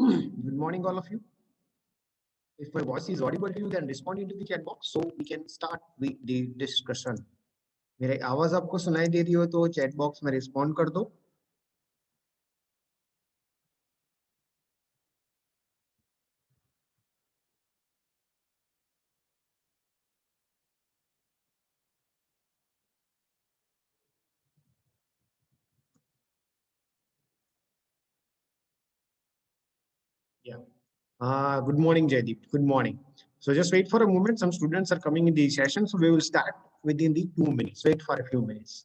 Good morning, all of you. If my voice is audible to you, then respond into the chat box so we can start with the discussion. मेरे आवाज आपको सुनाई दे रही हो तो chat box में respond कर दो. Yeah. Good morning, Jaideep. Good morning. So just wait for a moment. Some students are coming in the session, so we will start within the 2 minutes. Wait for a few minutes.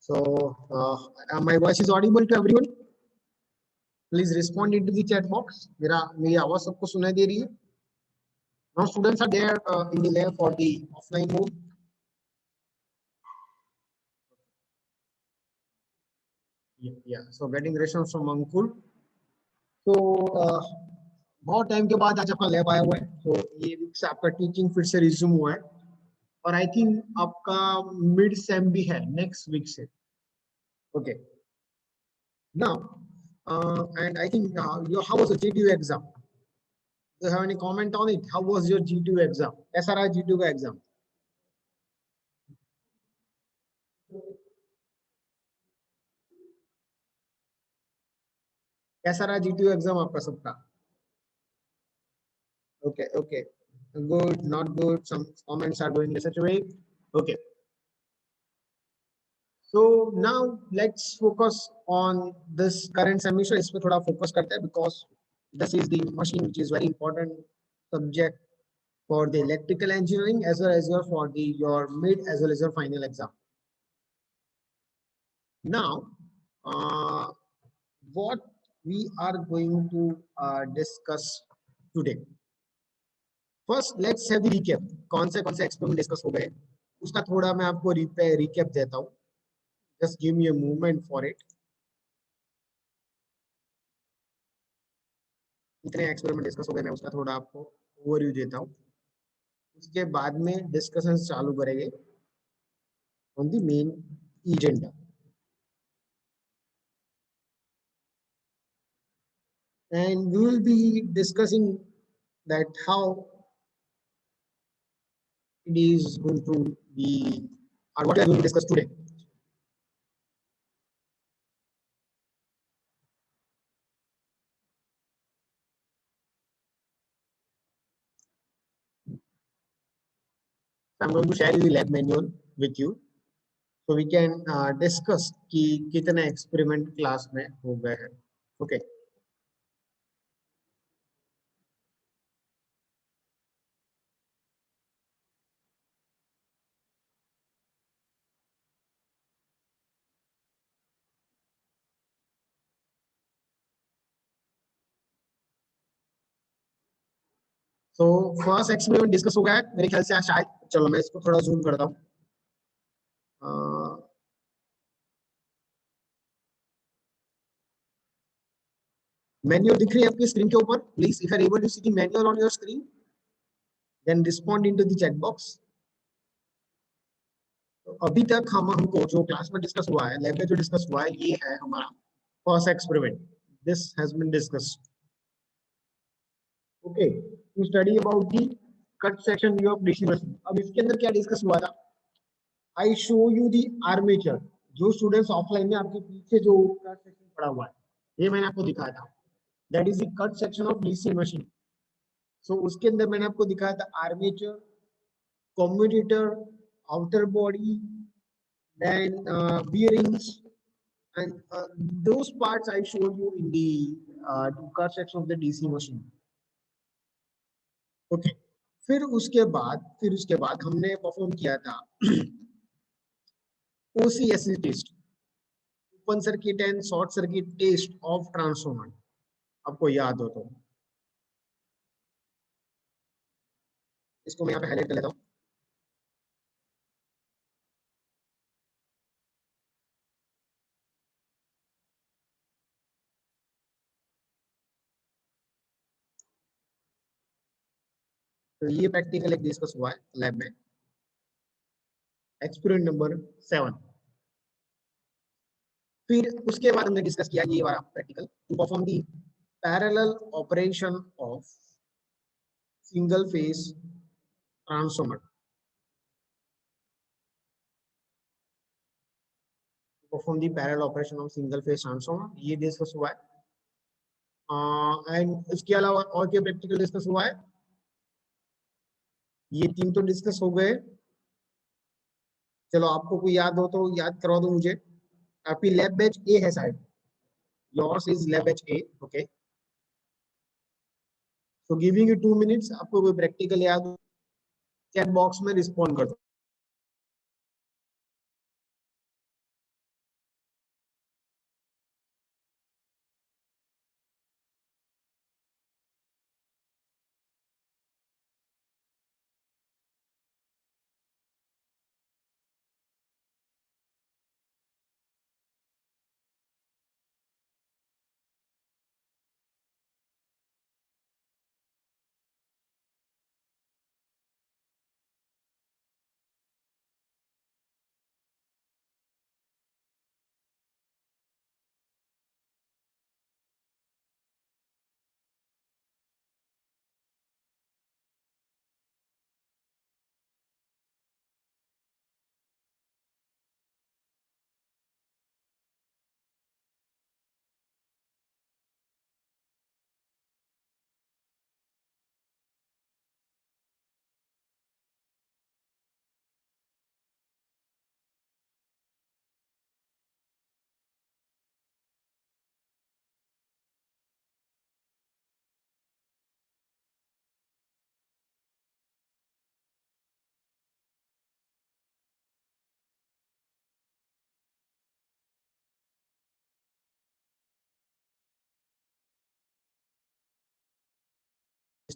So my voice is audible to everyone. Please respond into the chat box. मेरी आवाज सबको सुनाई दे रही है? Now students are there in the lab for the offline mode. Yeah. So getting response from Ankul. So बहुत time के बाद आज आपका लैब आया हुआ है. तो ये वीक से आपका टीचिंग फिर से रिज्यूम हुआ है और आई थिंक आपका मिड सेम भी है नेक्स्ट वीक से. Okay. Now and I think how was the GTU exam? Do you have any comment on it? How was your GTU exam? कैसा रहा GTU का एग्जाम? कैसा रहा GTU एग्जाम आपका सबका? Okay. Good, not good. Some comments are going in such a way. Okay. So now let's focus on this current semester. इसमें थोड़ा focus करते हैं because this is the machine which is very important subject for the electrical engineering as well as your mid as well as your final exam. Now, uh, what we are going to discuss today. First, let's have the recap. कौन से experiment discuss हो गए उसका थोड़ा मैं आपको recap देता हूँ. Just give me a moment for it. इतने एक्सपेरिमेंट डिस्कस हो गए मैं उसका थोड़ा आपको ओवरव्यू देता हूँ. उसके बाद में डिस्कशन चालू करेंगे on the main agenda. And we will be discussing that how it is going to be or what we are going to discuss today. I'm going to share the lab manual with you so we can discuss कि कितने experiment class में हो गए हैं. Okay. So first experiment discuss हो गया है मेरे ख्याल से आज शायद. चलो मैं इसको थोड़ा zoom करता हूँ. मैन्युअल दिख रही है आपकी स्क्रीन के ऊपर. Please if you are able to see the manual on your screen then respond into the chat box. तो अभी तक हमको जो क्लास में डिस्कस हुआ है, लैब में जो डिस्कस हुआ है, ये है हमारा first experiment. This has been discussed. Okay, to study about the cut section view of DC machine. अब इसके अंदर क्या डिस्कस हुआ था? I show you the armature. जो स्टूडेंट्स ऑफलाइन में आपके पीछे जो कट सेक्शन पड़ा हुआ है, ये मैंने आपको दिखाया था. That is the cut section of DC machine. So उसके अंदर मैंने आपको दिखाया था armature, commutator, outer body, then bearings, and those parts I showed you in the car section of the DC machine. Okay. फिर उसके बाद हमने परफॉर्म किया था OCSC test, open circuit and short circuit test of transformer. आपको याद हो तो इसको मैं यहाँ पे हाईलाइट कर लेता हूँ. तो ये प्रैक्टिकल एक डिस्कस हुआ है लैब में. Experiment number 7. फिर उसके बाद हमने डिस्कस किया ये वाला practical to perform the parallel operation of single phase transformer. Perform the parallel operation of single phase transformer. ये डिस्कस हुआ है. एंड इसके अलावा और क्या प्रैक्टिकल डिस्कस हुआ है? ये तीन तो डिस्कस हो गए. चलो आपको कोई याद हो तो याद करवा दो मुझे. आपकी लैब बैच ए है शायद. Yours is lab batch A. Okay, so giving you 2 minutes. आपको कोई प्रैक्टिकल याद हो चैट बॉक्स में रिस्पॉन्ड कर दो.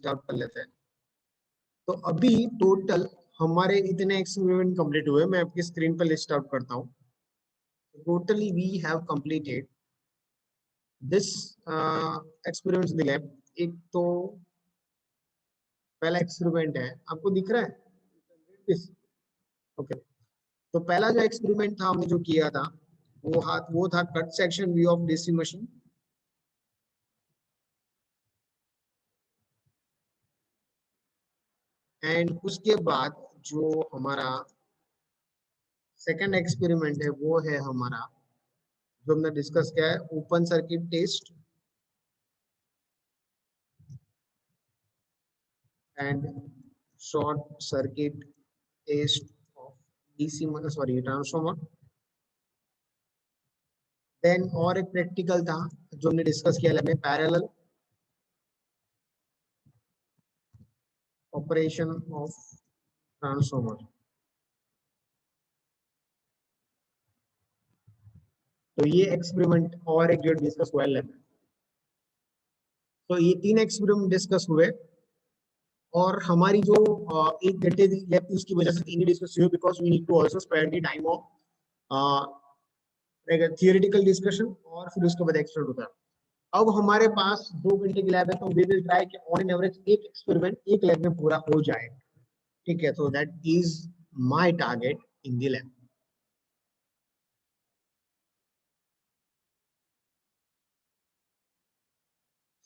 लिस्ट आउट कर लेते हैं। तो अभी टोटल हमारे इतने एक्सपेरिमेंट कंप्लीट हुए, मैं आपकी स्क्रीन पर लिस्ट आउट करता हूँ। Totally we have completed this experiments in the lab. एक तो पहला एक्सपेरिमेंट है, आपको दिख रहा है? ओके, तो पहला जो एक्सपेरिमेंट था हमने जो किया था वो था cut section view of DC machine. And उसके बाद जो हमारा सेकंड एक्सपेरिमेंट है वो है हमारा, जो हमने डिस्कस किया है, open circuit test and short circuit test of DC sorry transformer. Then और एक प्रैक्टिकल था जो हमने डिस्कस किया लैब में, पैरेलल ऑपरेशन ऑफ ट्रांसफॉर्मर। तो ये एक्सपेरिमेंट और एक जो डिस्कस हुआ लैब में। तो ये 3 एक्सपेरिमेंट डिस्कस हुए, और हमारी जो 1 घंटे लैब थी उसकी वजह से 3 ही डिस्कस हुए, because we need to also spare the time of theoretical discussion, और फिर उसके बाद एक्सपर्ट होता है। अब हमारे पास 2 घंटे की लैब है, तो वी विल ट्राई कि ऑन एन एवरेज एक एक्सपेरिमेंट एक लैब में पूरा हो जाए। ठीक है, so that is my target in the lab.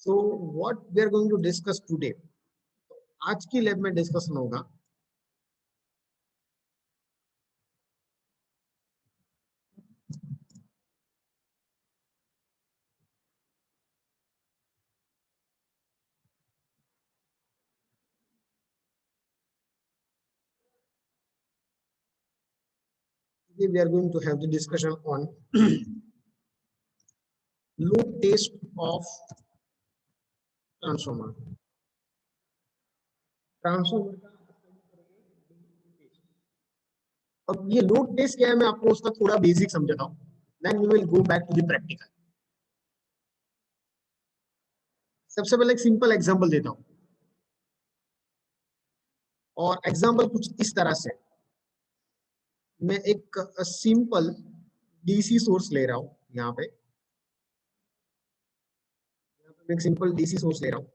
So what we are going to discuss today, आज की लैब में डिस्कशन होगा we are going to have the discussion on load test of transformer. Transformer का अब ये load test क्या है, मैं आपको उसका थोड़ा बेसिक समझाता हूँ, then we will go back to the practical. सबसे पहले एक सिंपल एग्जांपल देता हूँ, और एग्जांपल कुछ इस तरह से, मैं एक सिंपल डीसी सोर्स ले रहा हूँ, यहाँ पे एक सिंपल डीसी सोर्स ले रहा हूँ।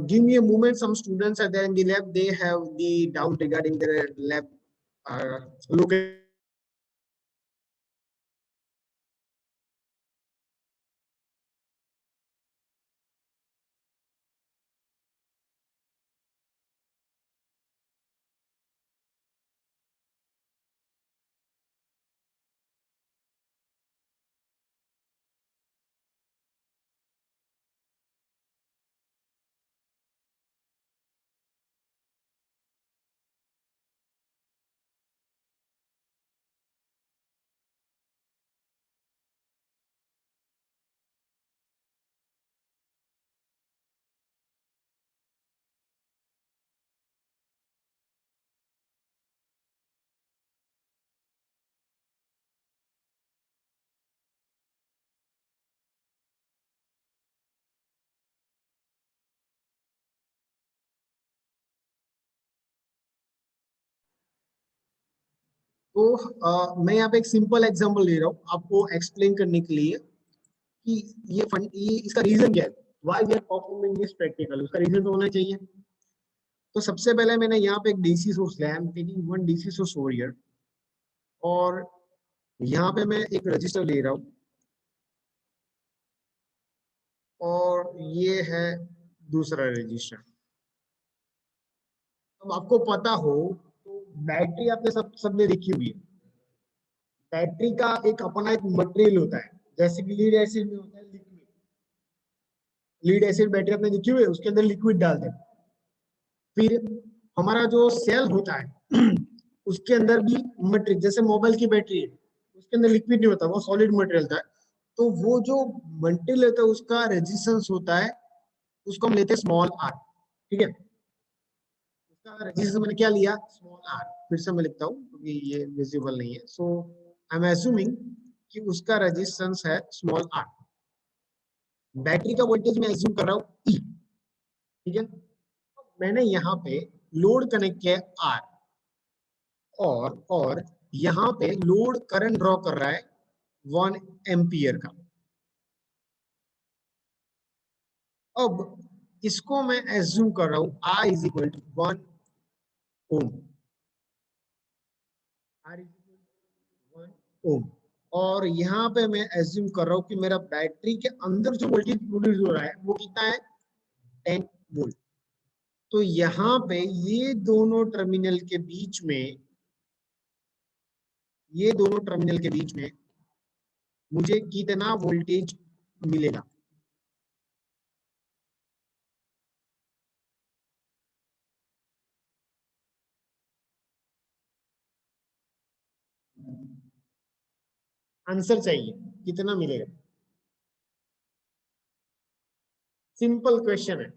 Give me a moment. Some students are there in the lab. They have the doubt regarding their lab location. तो मैं यहाँ पे एक सिंपल एग्जांपल ले रहा हूँ आपको एक्सप्लेन करने के लिए कि ये इसका रीजन क्या है, why we are performing this practical, उसका रीजन तो होना चाहिए। तो सबसे पहले मैंने यहाँ पे एक डीसी सोर्स लिया, I am taking one DC source over here, और यहाँ पे मैं एक रजिस्टर ले रहा हूँ, और ये है दूसरा रजिस्टर। अब आपको पता हो तो बैटरी आपने सबने देखी हुई है। बैटरी का एक अपना एक मटेरियल होता है, जैसे कि लीड एसिड में होता है लिक्विड, लीड एसिड बैटरी आपने देखी हुई है, उसके अंदर लिक्विड डालते हैं। फिर हमारा जो सेल होता है उसके अंदर भी मटेरियल, जैसे मोबाइल की बैटरी है उसके अंदर लिक्विड नहीं होता, वो सॉलिड मटेरियल होता है। तो वो जो मटेरियल होता है उसका रेजिस्टेंस होता है उसको हम लेते हैं स्मॉल आर, ठीक है। उसका रेजिस्टेंस मैंने क्या लिया, स्मॉल आर। फिर से मैं लिखता हूँ क्योंकि ये विजिबल नहीं है। सो आई एम एज्यूमिंग कि उसका रेजिस्टेंस है स्मॉल आर। बैटरी का वोल्टेज मैं एज्यूम कर रहा हूँ ई, ठीक है। मैंने यहाँ पे लोड कनेक्ट किया है आर, और यहाँ पे लोड करंट ड्रॉ कर रहा है 1 एम्पियर का। अब इसको मैं एज्यूम कर रहा हूँ I is equal to 1 ohm, R is equal to 1 ohm. और यहाँ पे मैं एज्यूम कर रहा हूँ कि मेरा बैटरी के अंदर जो वोल्टेज प्रोड्यूस हो रहा है वो कितना है, 10 वोल्ट। तो यहाँ पे ये दोनों टर्मिनल के बीच में, ये दोनों टर्मिनल के बीच में मुझे कितना वोल्टेज मिलेगा। आंसर चाहिए, कितना मिलेगा। सिंपल क्वेश्चन है।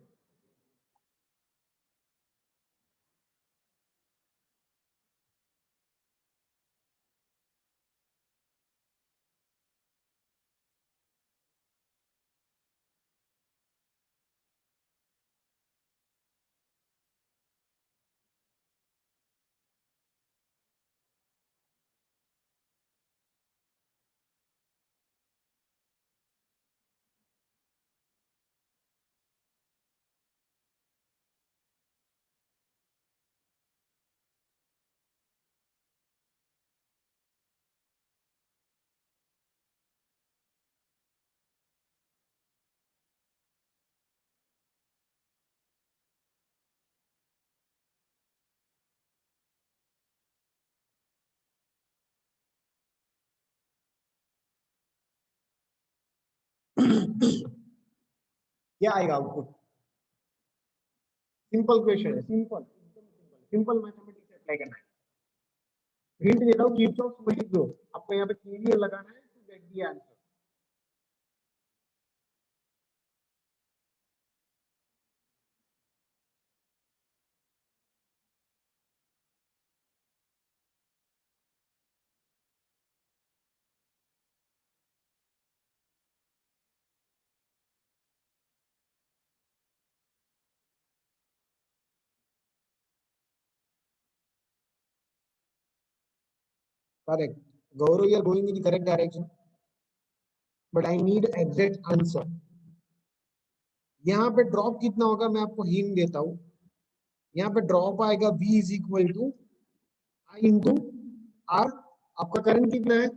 क्या आएगा आउटपुट। सिंपल क्वेश्चन है, सिंपल, सिंपल मैथमेटिक्स अप्लाई करना है। हिंट देता हूँ, किरचॉफ वोल्टेज लॉ आपको यहाँ पे केवीएल लगाना है to get the answer. Correct Gaurav, you are going in the correct direction, but I need exact answer. यहाँ पे ड्रॉप कितना होगा मैं आपको हिंट देता हूँ। यहाँ पे ड्रॉप आएगा V is equal to I into R. आपका करंट कितना है,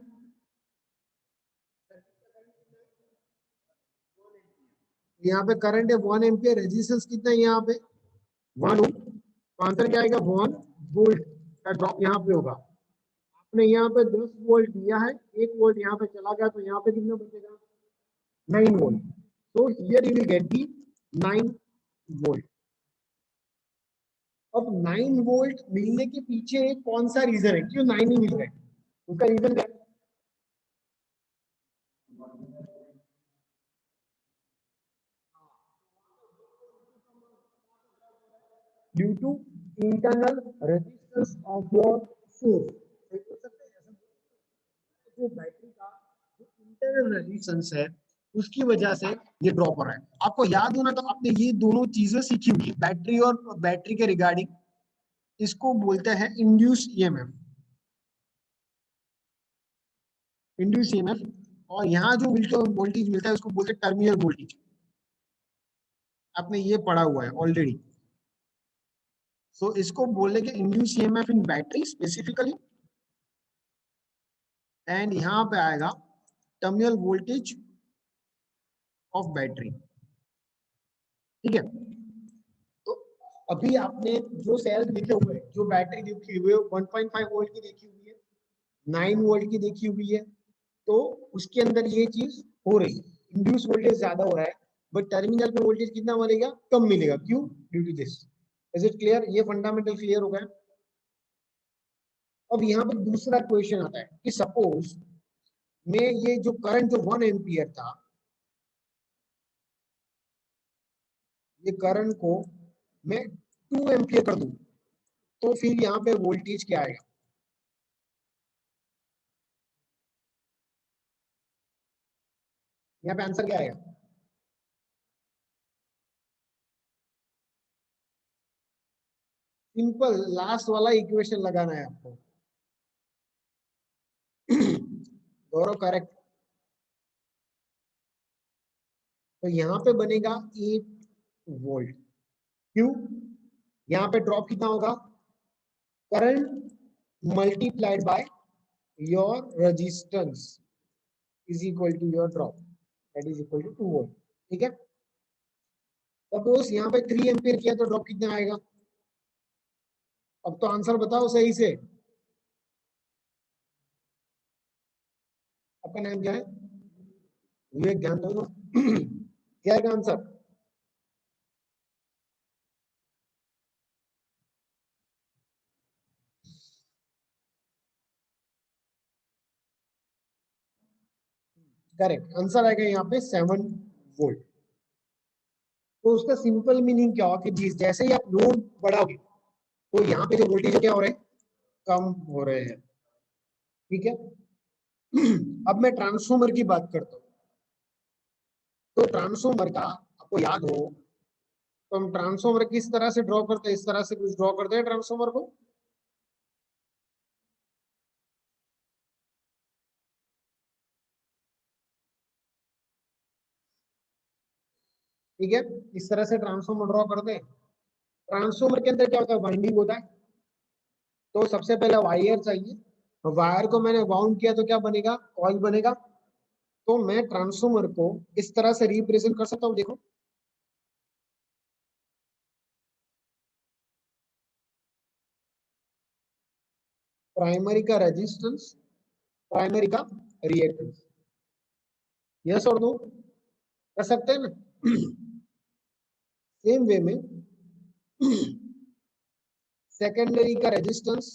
यहाँ पे करंट है 1 एम्पियर। रेजिस्टेंस कितना है यहाँ पे, 1 ओम। तो आंसर क्या आएगा, 1 वोल्ट का ड्रॉप यहाँ पे होगा। आपने यहाँ पे 10 वोल्ट दिया है, 1 वोल्ट यहाँ पे चला गया, तो यहाँ पे कितना बचेगा, 9 वोल्ट। तो here you will get the 9 volt. अब 9 वोल्ट मिलने के पीछे कौन सा रीजन है, क्यों 9 ही मिल रहा है, उसका रीजन क्या है। Due to internal resistance of your source. जो बैटरी का जो इंटरनल रेजिस्टेंस है उसकी वजह से ये ड्रॉप हो रहा है। आपको याद होना, तो आपने ये दोनों चीजें सीखी हुई है बैटरी और बैटरी के रिगार्डिंग। इसको बोलते हैं इंड्यूस ईएमएफ, इंड्यूस ईएमएफ। और यहाँ जो वोल्टेज मिलता है उसको बोलते हैं टर्मिनल वोल्टेज। आपने ये पढ़ा हुआ है ऑलरेडी। सो इसको बोलने के induce EMF in battery specifically. And यहाँ पे आएगा टर्मिनल वोल्टेज ऑफ बैटरी, ठीक है। तो अभी आपने जो सेल्स देखे हुए हैं, जो बैटरी देखी हुई है 1.5 वोल्ट की देखी हुई है, 9 वोल्ट की देखी हुई है, तो उसके अंदर ये चीज हो रही है, इंड्यूस वोल्टेज ज्यादा हो रहा है, बट टर्मिनल पे वोल्टेज कितना मिलेगा, कम मिलेगा। क्यों, due to this. Is it clear, ये फंडामेंटल क्लियर हो गया। अब यहाँ पर दूसरा क्वेश्चन आता है कि सपोज में ये जो करंट जो 1 एम्पियर था, ये करंट को मैं 2 एम्पियर कर दूं, तो फिर यहाँ पे वोल्टेज क्या आएगा? यहाँ पे आंसर क्या आएगा? सिंपल, लास्ट वाला इक्वेशन लगाना है आपको। गौरव करेक्ट। तो यहाँ पे बनेगा 8 वोल्ट। क्यों? यहाँ पे ड्रॉप कितना होगा? Current multiplied by your resistance is equal to your drop, that is equal to 2 volt. ठीक है। सपोज यहाँ पे 3 एम्पियर किया तो ड्रॉप कितना आएगा? अब तो आंसर बताओ सही से। आपका नाम क्या है? विवेक, ध्यान दो ना। क्या है आंसर? करेक्ट आंसर आएगा यहाँ पे 7 वोल्ट। तो उसका सिंपल मीनिंग क्या होगा कि जैसे ही आप लोड बढ़ाओगे तो यहाँ पे जो वोल्टेज क्या हो रहे हैं? कम हो रहे हैं। ठीक है। अब मैं ट्रांसफॉर्मर की बात करता हूँ। तो ट्रांसफॉर्मर का आपको याद हो तो हम ट्रांसफॉर्मर किस तरह से ड्रॉ करते हैं? इस तरह से कुछ ड्रॉ करते हैं ट्रांसफॉर्मर को। ठीक है, इस तरह से ट्रांसफॉर्मर ड्रॉ करते हैं। ट्रांसफॉर्मर के अंदर क्या होता है? वाइंडिंग होता है। तो सबसे पहले वायर चाहिए। वायर को मैंने वाउंड किया तो क्या बनेगा? कॉइल बनेगा। तो मैं ट्रांसफॉर्मर को इस तरह से रिप्रेजेंट कर सकता हूँ, देखो। प्राइमरी का रेजिस्टेंस, प्राइमरी का रिएक्टेंस। यस और नो? कर सकते हैं ना? सेम वे में सेकेंडरी का रेजिस्टेंस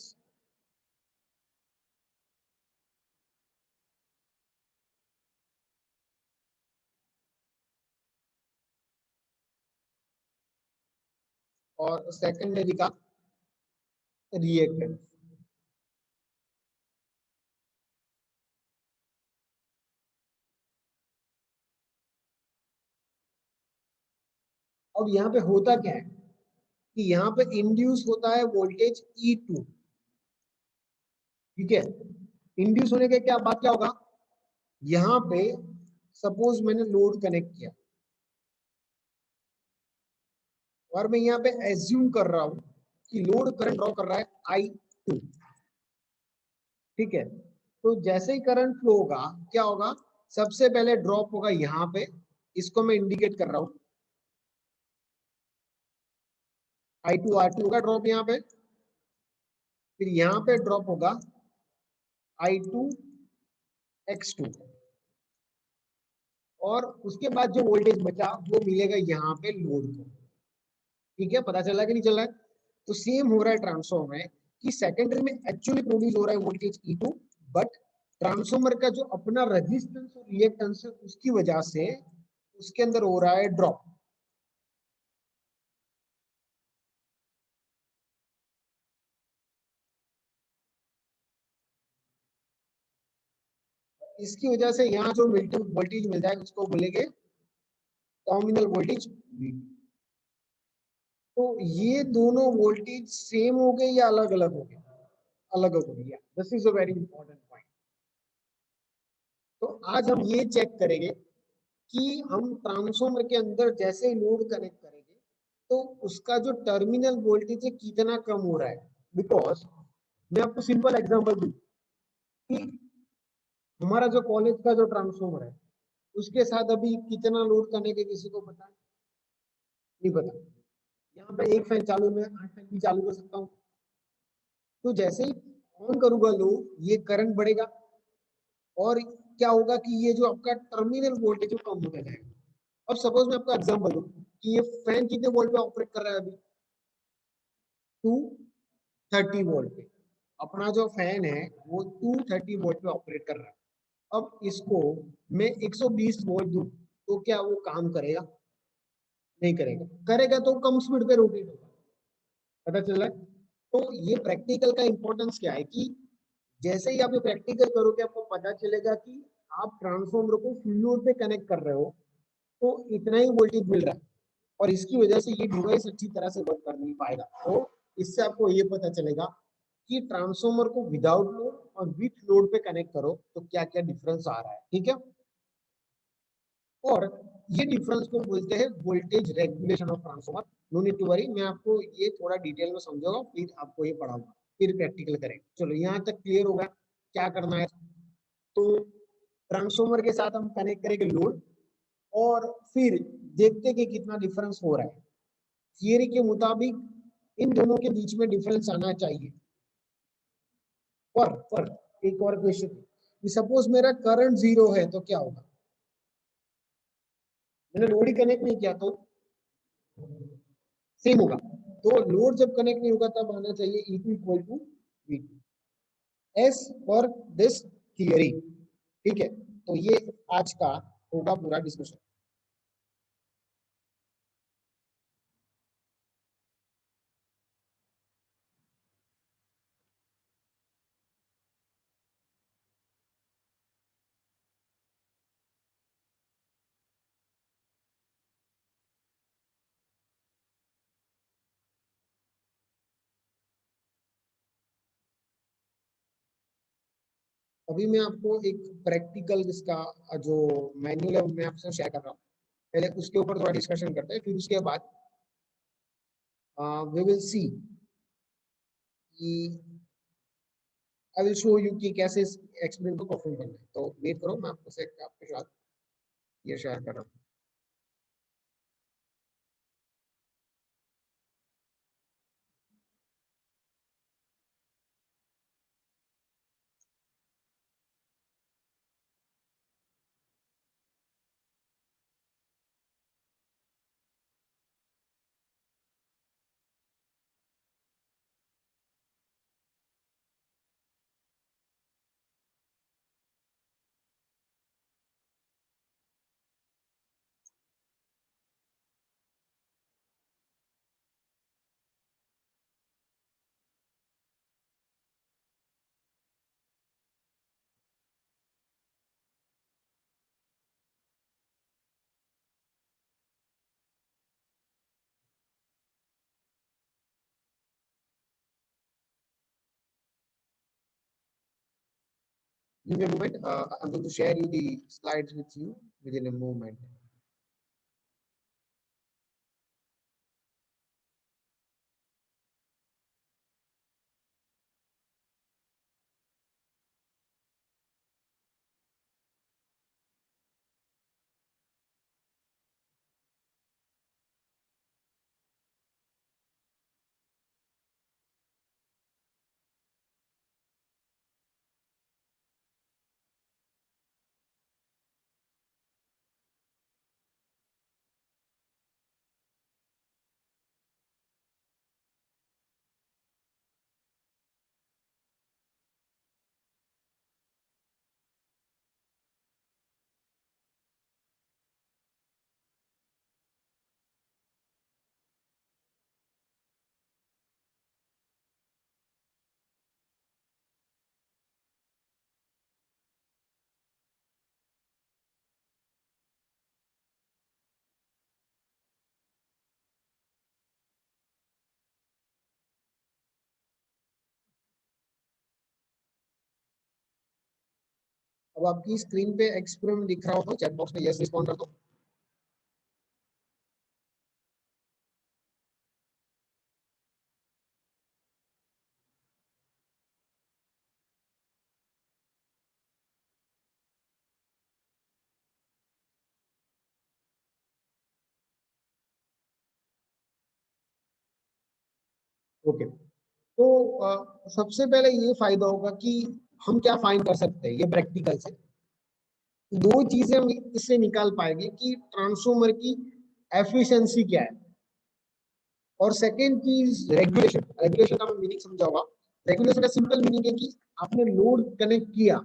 और सेकेंडरी का रिएक्टेंस। अब यहाँ पे होता क्या है कि यहाँ पे इंड्यूस होता है वोल्टेज E2। ठीक है। इंड्यूस होने के क्या बात क्या होगा? यहाँ पे सपोज मैंने लोड कनेक्ट किया और मैं यहाँ पे एज्यूम कर रहा हूं कि लोड करंट ड्रॉ कर रहा है I2। ठीक है। तो जैसे ही करंट फ्लो होगा क्या होगा? सबसे पहले ड्रॉप होगा यहाँ पे, इसको मैं इंडिकेट कर रहा हूं, I2 R2 होगा ड्रॉप यहाँ पे। फिर यहाँ पे ड्रॉप होगा I2 X2। और उसके बाद जो वोल्टेज बचा वो मिलेगा यहाँ पे लोड को। ठीक है, पता चला कि नहीं चल रहा है? तो सेम हो रहा है ट्रांसफॉर्मर में कि सेकेंडरी में एक्चुअली प्रोड्यूस हो रहा है वोल्टेज E2, बट ट्रांसफॉर्मर का जो अपना रेजिस्टेंस और रिएक्टेंस है उसकी वजह से उसके अंदर हो रहा है ड्रॉप। इसकी वजह से यहाँ जो वोल्टेज मिल जाएगा उसको बोलेंगे टर्मिनल वोल्टेज V। तो ये दोनों वोल्टेज सेम हो गए या अलग अलग हो गए? अलग अलग हो गया। This is a very important point. तो आज हम ये चेक करेंगे कि हम ट्रांसफॉर्मर के अंदर जैसे ही लोड कनेक्ट करेंगे तो उसका जो टर्मिनल वोल्टेज है कितना कम हो रहा है। बिकॉज मैं आपको सिंपल एग्जांपल दूं कि हमारा जो कॉलेज का जो ट्रांसफॉर्मर है उसके साथ अभी कितना लोड कनेक्ट है किसी को पता है? नहीं पता। यहाँ पे एक फैन चालू में 8 फैन भी चालू कर सकता हूँ। तो जैसे ही ऑन करूंगा लो, ये करंट बढ़ेगा और क्या होगा कि ये जो आपका टर्मिनल वोल्टेज है कम होता जाएगा। अब सपोज मैं आपको एग्जांपल दूं कि ये फैन कितने वोल्ट पे ऑपरेट कर रहा है? अभी 230 वोल्ट पे। अपना जो फैन है वो 230 वोल्ट पे ऑपरेट कर रहा है। अब इसको मैं 120 वोल्ट दूं तो क्या वो काम करेगा? नहीं करेगा, करेगा तो कम स्पीड पे रोटेट होगा। पता चल रहा है? तो ये प्रैक्टिकल का इंपॉर्टेंस क्या है कि जैसे ही आप ये प्रैक्टिकल करोगे आपको पता चलेगा कि आप ट्रांसफॉर्मर को फुल लोड पे कनेक्ट कर रहे हो तो इतना ही वोल्टेज मिल रहा है, और इसकी वजह से ये डिवाइस अच्छी तरह से वर्क कर नहीं पाएगा। तो इससे आपको ये पता चलेगा कि ट्रांसफॉर्मर को विदाउट लोड और विथ लोड पे कनेक्ट करो तो क्या क्या डिफरेंस आ रहा है। ठीक है, और ये डिफरेंस को बोलते हैं voltage regulation of transformer. No need to worry, मैं आपको ये थोड़ा डिटेल में समझाऊंगा, फिर आपको ये पढ़ाऊंगा, फिर प्रैक्टिकल करेंगे। चलो यहाँ तक क्लियर होगा क्या करना है। तो ट्रांसफॉर्मर के साथ हम कनेक्ट करेंगे लोड, और फिर देखते कि कितना डिफरेंस हो रहा है। थियरी के मुताबिक इन दोनों के बीच में डिफरेंस आना चाहिए। पर एक और क्वेश्चन, सपोज मेरा करंट जीरो है तो क्या होगा? मैंने लोड ही कनेक्ट नहीं किया तो सेम होगा। तो लोड जब कनेक्ट नहीं होगा तब आना चाहिए E2 equal to V2 as per this theory. ठीक है, तो ये आज का होगा पूरा डिस्कशन। अभी मैं आपको एक प्रैक्टिकल इसका जो मैनुअल है मैं आपसे शेयर कर रहा हूँ, पहले उसके ऊपर थोड़ा डिस्कशन करते हैं, फिर उसके बाद वी विल सी कि आई विल शो यू कि कैसे इस एक्सपेरिमेंट को परफॉर्म करना है। तो वेट करो, मैं आपको से आपके साथ ये शेयर कर रहा हूँ। Give me a moment. I'm going to share you the slides with you within a moment. अब आपकी स्क्रीन पे एक्सपेरिमेंट दिख रहा हो तो चैट बॉक्स में यस रिस्पॉन्ड कर दो। ओके, तो सबसे पहले ये फायदा होगा कि हम क्या फाइंड कर सकते हैं ये प्रैक्टिकल से। दो चीजें हम इससे निकाल पाएंगे कि ट्रांसफॉर्मर की एफिशिएंसी क्या है, और सेकेंड चीज रेगुलेशन। रेगुलेशन का मैं मीनिंग समझाऊंगा। रेगुलेशन का सिंपल मीनिंग है कि आपने लोड कनेक्ट किया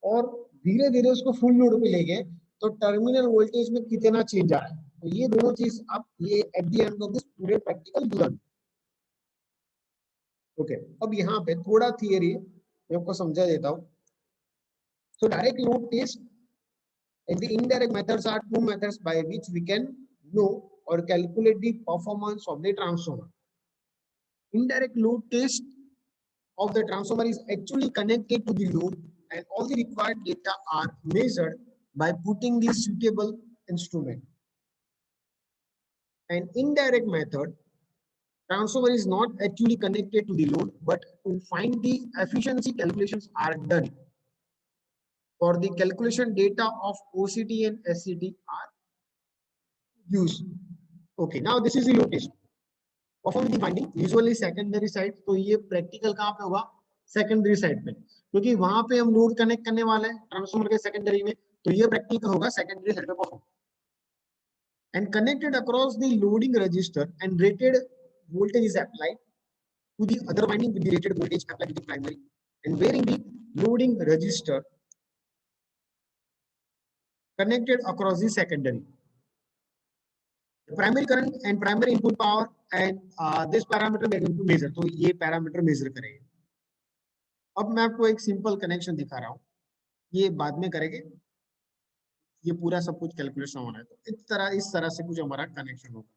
और धीरे धीरे उसको फुल लोड पे ले गए तो टर्मिनल वोल्टेज में कितना चेंज आ रहा है। तो ये दोनों चीज आप ये at the end of this पूरे प्रैक्टिकल लर्न। ओके, अब यहाँ पे थोड़ा थियरी मैं आपको समझा देता हूँ। So direct load test and the indirect methods are two methods by which we can know or calculate the performance of the transformer. Indirect load test of the transformer is actually connected to the load and all the required data are measured by putting the suitable instrument. An indirect method, transformer is not actually connected to the load, but to find the efficiency calculations are done. For the calculation data of OCT and SCT are used. Okay, now this is the load test. Perform the finding usually secondary side, तो ये practical कहाँ पे होगा? Secondary side पे, क्योंकि वहां पे हम लोड कनेक्ट करने वाले हैं ट्रांसफार्मर के सेकेंडरी में, तो ये प्रैक्टिकल होगा सेकेंडरी साइड पे perform. And connected across the loading register and rated voltage is applied to the other winding with the rated voltage applied to the primary and wherein the loading register connected across the secondary. Primary current and primary input power and this parameter we are going to measure, तो ये parameter major करेंगे। अब मैं आपको एक simple connection दिखा रहा हूँ, ये बाद में करेंगे, ये पूरा सब कुछ कैलकुलेशन होना है, तो इस तरह से कुछ हमारा कनेक्शन होगा।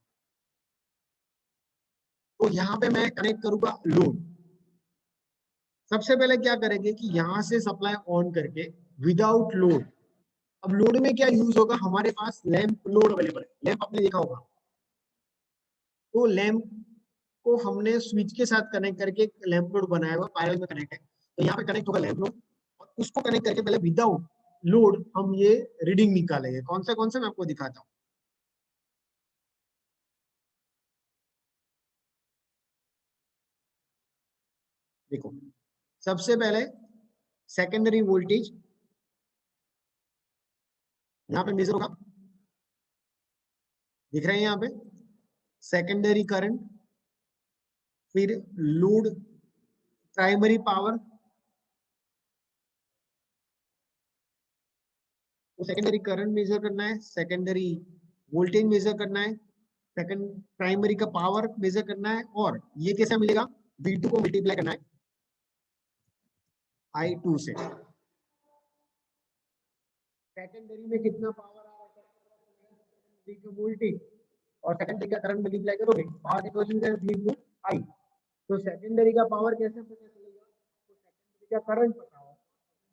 तो यहाँ पे मैं कनेक्ट करूंगा लोड। सबसे पहले क्या करेंगे कि यहाँ से सप्लाई ऑन करके विदाउट लोड। अब लोड में क्या यूज होगा? हमारे पास लैंप लोड अवेलेबल है, लैंप आपने देखा होगा, तो लैंप को हमने स्विच के साथ कनेक्ट करके लैंप लोड बनाया हुआ पैरेलल में कनेक्ट है, तो यहाँ पे कनेक्ट होगा लैंप लोड और उसको कनेक्ट करके पहले विदाउट लोड हम ये रीडिंग निकालेंगे। कौन सा मैं आपको दिखाता हूँ। देखो, सबसे पहले सेकेंडरी वोल्टेज यहाँ पे मेजर होगा, दिख रहे हैं यहाँ पे सेकेंडरी करंट, फिर लोड, प्राइमरी पावर, तो सेकेंडरी करंट मेजर करना है, सेकेंडरी वोल्टेज मेजर करना है, सेकंड प्राइमरी का पावर मेजर करना है, और ये कैसे मिलेगा? V2 को मल्टीप्लाई करना है I2 से। सेकेंडरी में कितना पावर आ रहा है? वोल्टेज और सेकेंडरी का करंट मल्टीप्लाई करोगे, पावर इक्वेशन का V2 I, तो सेकेंडरी का पावर कैसे पता चलेगा? तो सेकेंडरी का करंट पता हो,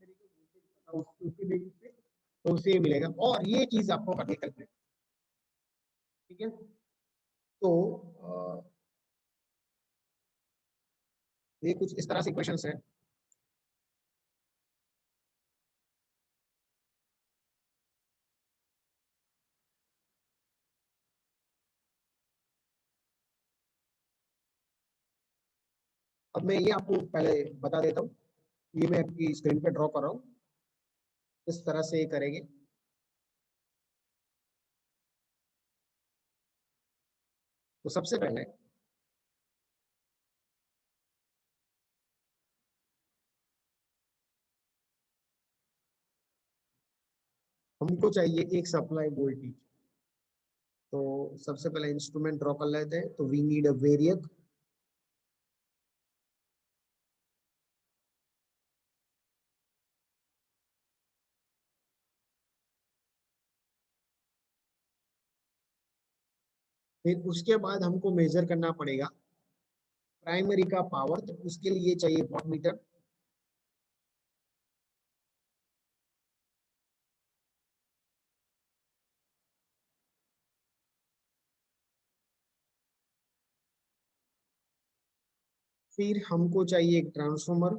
सेकेंडरी का वोल्टेज पता हो, उसके बेसिस पे तो उसे मिलेगा, और ये चीज आपको करनी है। ठीक है, तो ये कुछ इस तरह से क्वेश्चंस है। अब मैं ये आपको पहले बता देता हूँ, ये मैं आपकी स्क्रीन पे ड्रॉ कर रहा हूँ, इस तरह से ये करेंगे। तो सबसे पहले हमको चाहिए एक सप्लाई वोल्टेज, तो सबसे पहले इंस्ट्रूमेंट ड्रॉ कर लेते हैं। तो वी नीड अ वेरिएक, फिर उसके बाद हमको मेजर करना पड़ेगा प्राइमरी का पावर, तो उसके लिए चाहिए वॉट मीटर, फिर हमको चाहिए एक ट्रांसफॉर्मर,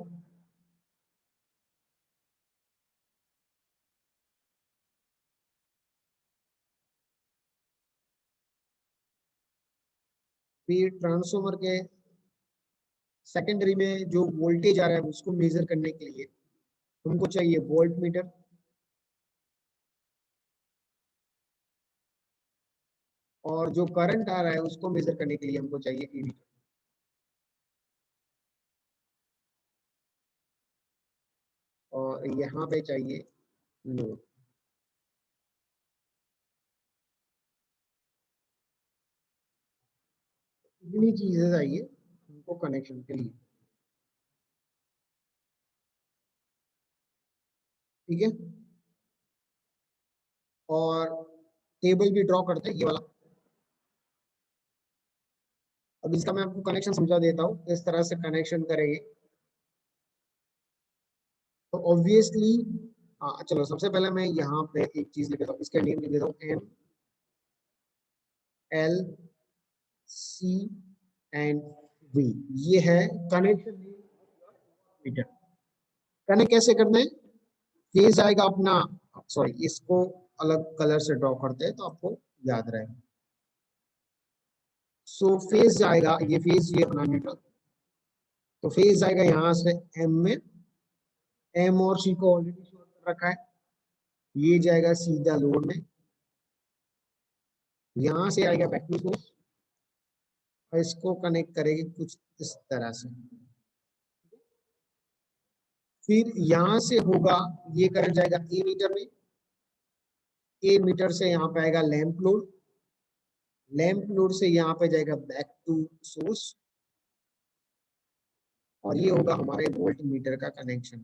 फिर ट्रांसफॉर्मर के सेकेंडरी में जो वोल्टेज आ रहा है उसको मेजर करने के लिए हमको चाहिए वोल्ट मीटर, और जो करंट आ रहा है उसको मेजर करने के लिए हमको चाहिए एमीटर। और यहाँ पे चाहिए लोड। इतनी चीजें चाहिए उनको कनेक्शन के लिए। ठीक है, और टेबल भी ड्रॉ करते हैं ये वाला। अब इसका मैं आपको कनेक्शन समझा देता हूँ किस तरह से कनेक्शन करेंगे। तो ऑब्वियसली, चलो सबसे पहले मैं यहाँ पे एक चीज लिख देता हूँ, इसका नेम लिख देता हूँ MLCNV। ये है कनेक्शन मीटर। कनेक्ट कैसे करना है, फेज आएगा अपना, सॉरी इसको अलग कलर से ड्रॉ करते हैं तो आपको याद रहेगा। सो फेज आएगा, ये फेज ये अपना मीटर, तो फेज आएगा यहाँ से एम में, एम और सी को ऑलरेडी शो कर रखा है, ये जाएगा सीधा लोड में, यहाँ से आएगा बैक टू सोर्स, और इसको कनेक्ट करेंगे कुछ इस तरह से। फिर यहाँ से होगा, ये करंट जाएगा ए मीटर में, ए मीटर से यहाँ पे आएगा लैंप लोड, लैंप लोड से यहाँ पे जाएगा बैक टू सोर्स, और ये होगा हमारे वोल्ट मीटर का कनेक्शन।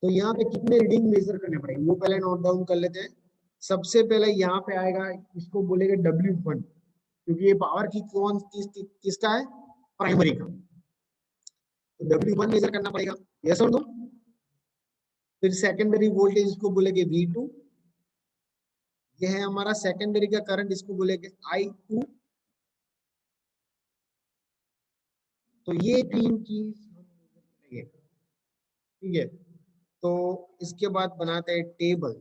तो यहाँ पे कितने रीडिंग मेजर करने पड़ेंगे वो पहले नोट डाउन कर लेते हैं। सबसे पहले यहाँ पे आएगा, इसको बोलेंगे W1, क्योंकि ये पावर की कौन किसका है, प्राइमरी का। तो W1 मेजर करना पड़ेगा, यस और नो। फिर सेकेंडरी वोल्टेज इसको बोलेंगे V2, ये है हमारा सेकेंडरी का करंट, इसको बोलेंगे I2। तो ये तीन चीज हम measure करेंगे। ठीक है, तो इसके बाद बनाते हैं टेबल,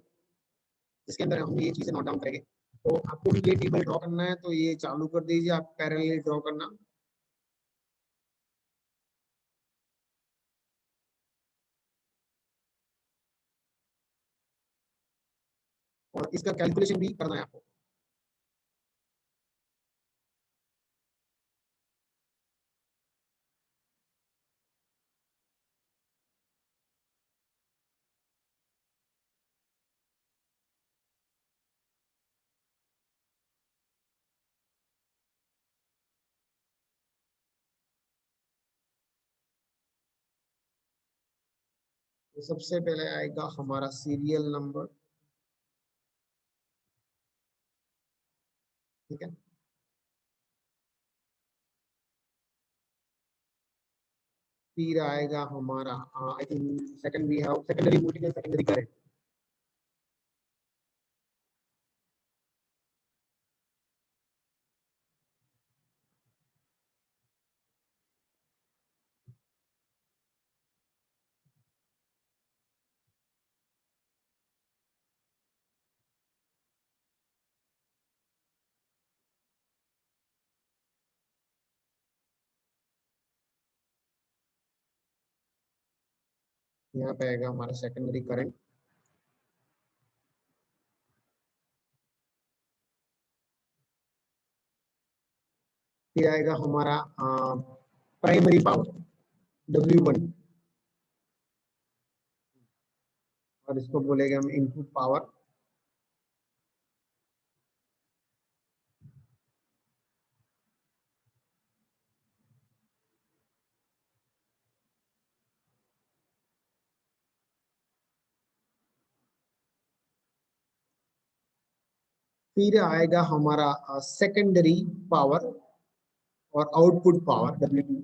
इसके अंदर हम ये चीजें नोट डाउन करेंगे। तो आपको भी ये टेबल ड्रॉ करना है, तो ये चालू कर दीजिए आप पैरेलली ड्रॉ करना। और इसका कैलकुलेशन भी करना है आपको। तो सबसे पहले आएगा हमारा सीरियल नंबर। ठीक है, फिर आएगा हमारा आई थिंक सेकंड भी है, सेकेंडरी वोल्टेज, सेकेंडरी करंट। यहाँ पे आएगा हमारा सेकेंडरी करंट। फिर आएगा हमारा प्राइमरी पावर W1, और इसको बोलेंगे हम इनपुट पावर। फिर आएगा हमारा सेकेंडरी पावर और आउटपुट पावर W2।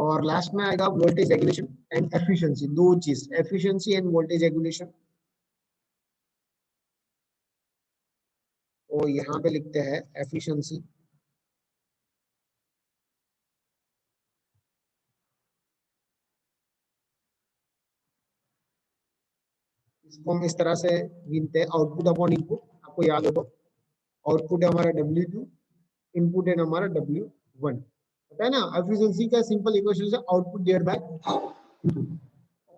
और लास्ट में आएगा वोल्टेज रेगुलेशन एंड एफिशिएंसी, दो चीज, एफिशिएंसी एंड वोल्टेज रेगुलेशन। तो यहाँ पे लिखते हैं एफिशिएंसी। इसको हम इस तरह से गिनते हैं, आउटपुट अपॉन इनपुट, आपको याद हो तो आउटपुट है हमारा W2, इनपुट है हमारा W1, पता है ना। एफिशिएंसी का सिंपल इक्वेशन है आउटपुट डिवाइड बाय इनपुट।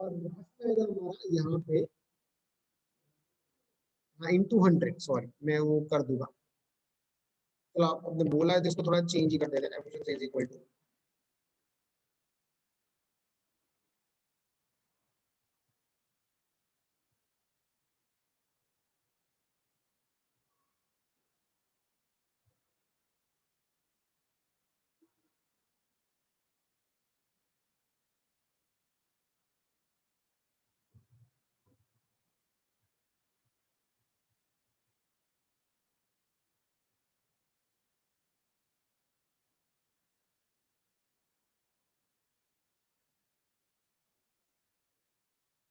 और लास्ट में अगर हमारा यहाँ पे इंटू 100, सॉरी मैं वो कर दूंगा, चलो आपने बोला है तो इसको थोड़ा चेंज ही कर देते हैं, एफिशिएंसी इज इक्वल टू।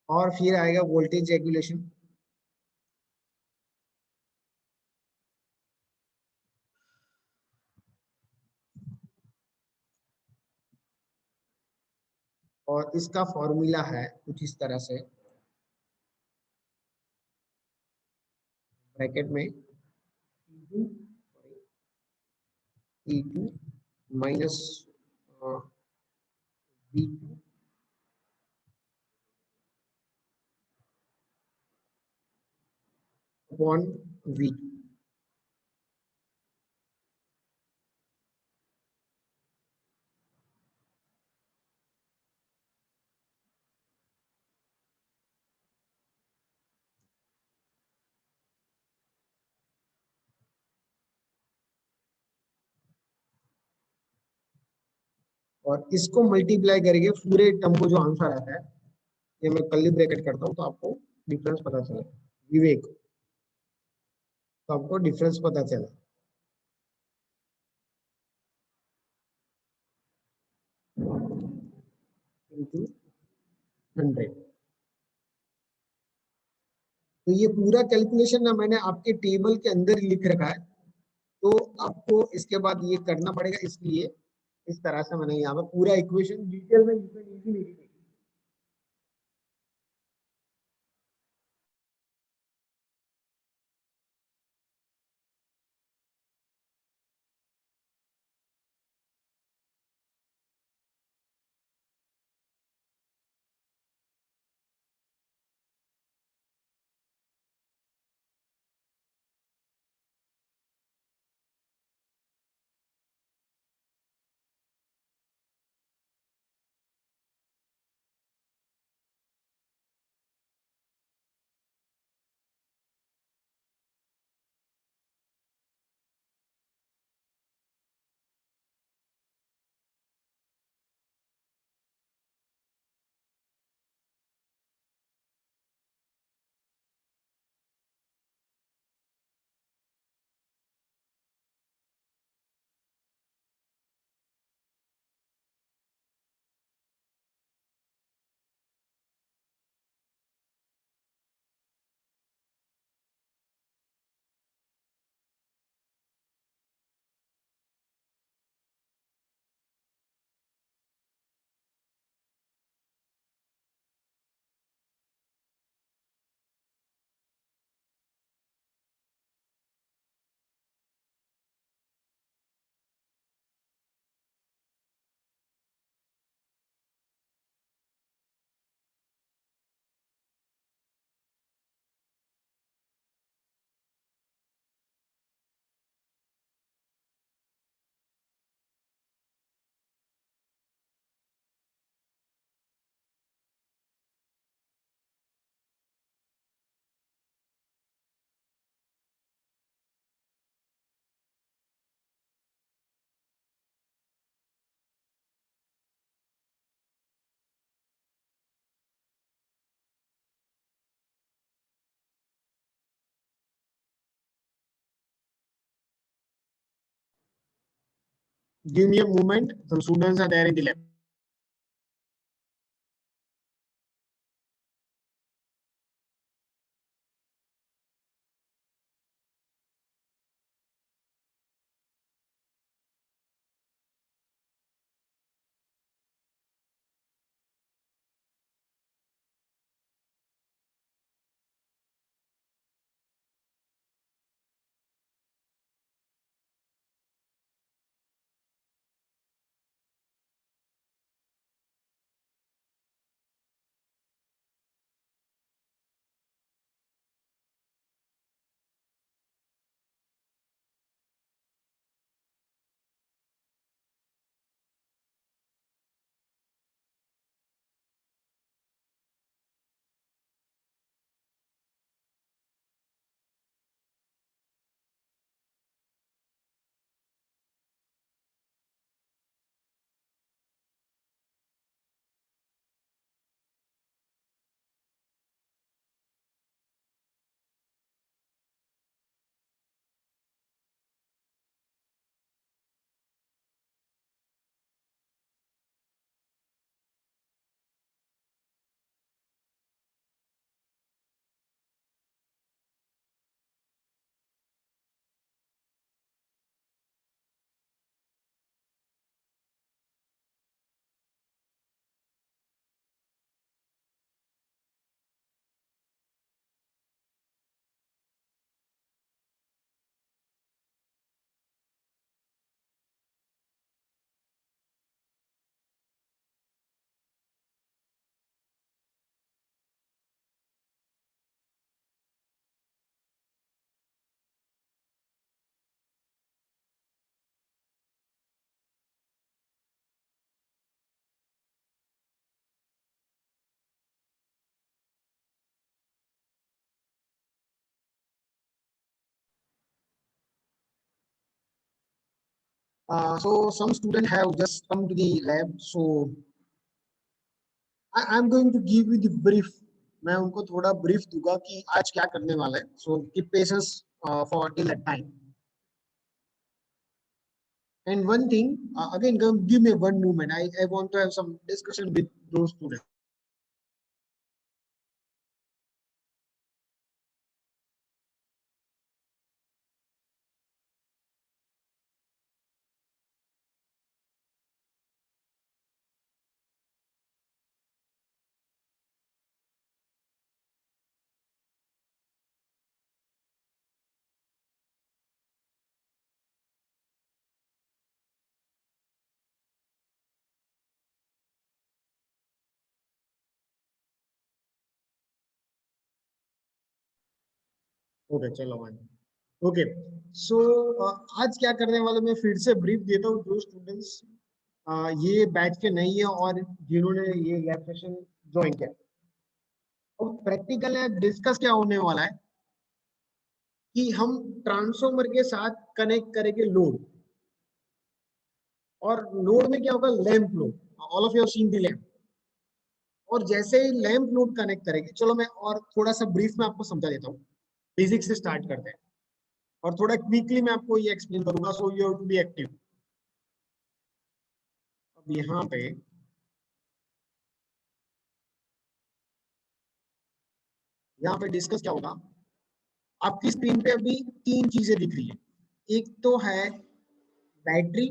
और फिर आएगा वोल्टेज रेगुलेशन। और इसका फॉर्मूला है कुछ इस तरह से, ब्रैकेट में E2 minus V2 upon V2। और इसको मल्टीप्लाई करके पूरे टर्म को जो आंसर आता है, ये मैं कर्ली ब्रैकेट करता हूँ तो आपको डिफरेंस पता चले, विवेक, तो आपको डिफरेंस पता चला। इंटू 100। तो ये पूरा कैलकुलेशन ना मैंने आपके टेबल के अंदर ही लिख रखा है, तो आपको इसके बाद ये करना पड़ेगा, इसलिए इस तरह से मैंने यहाँ पे पूरा इक्वेशन डिटेल में इजीली लिखी। Give me a moment. Some students are there in the lab. So some students have just come to the lab. So I'm going to give you the brief. मैं उनको थोड़ा brief दूंगा कि आज क्या करने वाला है. So keep patience for till that time. And one thing, again, give me one moment. I want to have some discussion with those students. Okay चलो मान ओके सो आज क्या करने वाले मैं फिर से ब्रीफ देता हूँ जो स्टूडेंट्स ये बैच के नहीं है और जिन्होंने ये लैब सेशन ज्वाइन किया और प्रैक्टिकल है डिस्कस क्या होने वाला है कि हम ट्रांसफॉर्मर के साथ कनेक्ट करेंगे लोड और लोड में क्या होगा lamp load all of you have seen the lamp और जैसे ही लैंप लोड कनेक्ट करेंगे चलो मैं और थोड़ा सा ब्रीफ में आपको समझा देता हूँ बेसिक से स्टार्ट करते हैं और थोड़ा क्विकली मैं आपको ये एक्सप्लेन करूंगा so you have to be active अब यहाँ पे डिस्कस क्या होगा आपकी स्क्रीन पे अभी तीन चीजें दिख रही है एक तो है बैटरी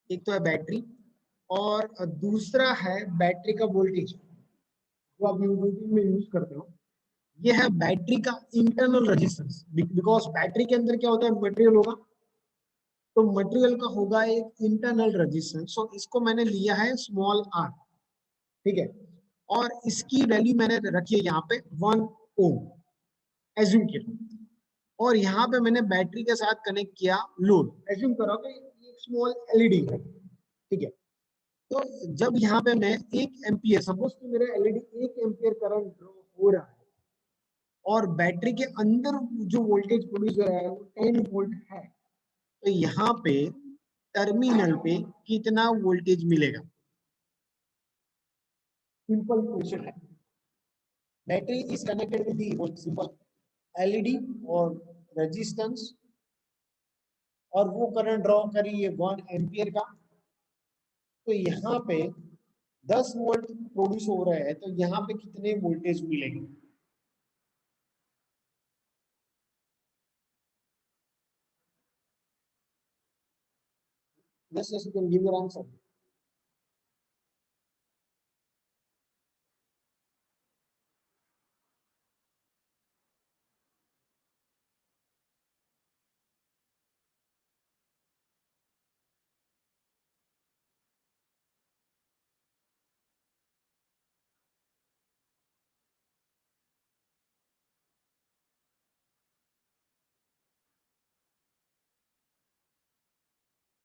एक तो है बैटरी और दूसरा है बैटरी का वोल्टेज जो आप यूटिलिटी में यूज करते हो ये है बैटरी का इंटरनल रेजिस्टेंस बिकॉज बैटरी के अंदर क्या होता है मटेरियल होगा तो मटेरियल का होगा एक इंटरनल रेजिस्टेंस सो इसको मैंने लिया है स्मॉल आर ठीक है और इसकी वैल्यू मैंने रखी है यहाँ पे 1 ओम एज्यूम किया और यहाँ पे मैंने बैटरी के साथ कनेक्ट किया लोड एज्यूम करो कि एक स्मॉल एलईडी है ठीक है तो जब यहाँ पे मैं 1 एम्पियर सपोज कि मेरा एलईडी 1 एम्पियर करंट ड्रॉ हो रहा है और बैटरी के अंदर जो वोल्टेज प्रोड्यूस हो रहा है वो 10 वोल्ट है तो यहाँ पे टर्मिनल पे कितना वोल्टेज मिलेगा सिंपल क्वेश्चन है battery is connected with the simple LED और रेजिस्टेंस और वो करंट ड्रॉ करी है 1 एम्पियर का तो यहाँ पे 10 वोल्ट प्रोड्यूस हो रहे हैं तो यहाँ पे कितने वोल्टेज मिलेंगे yes you can give your answer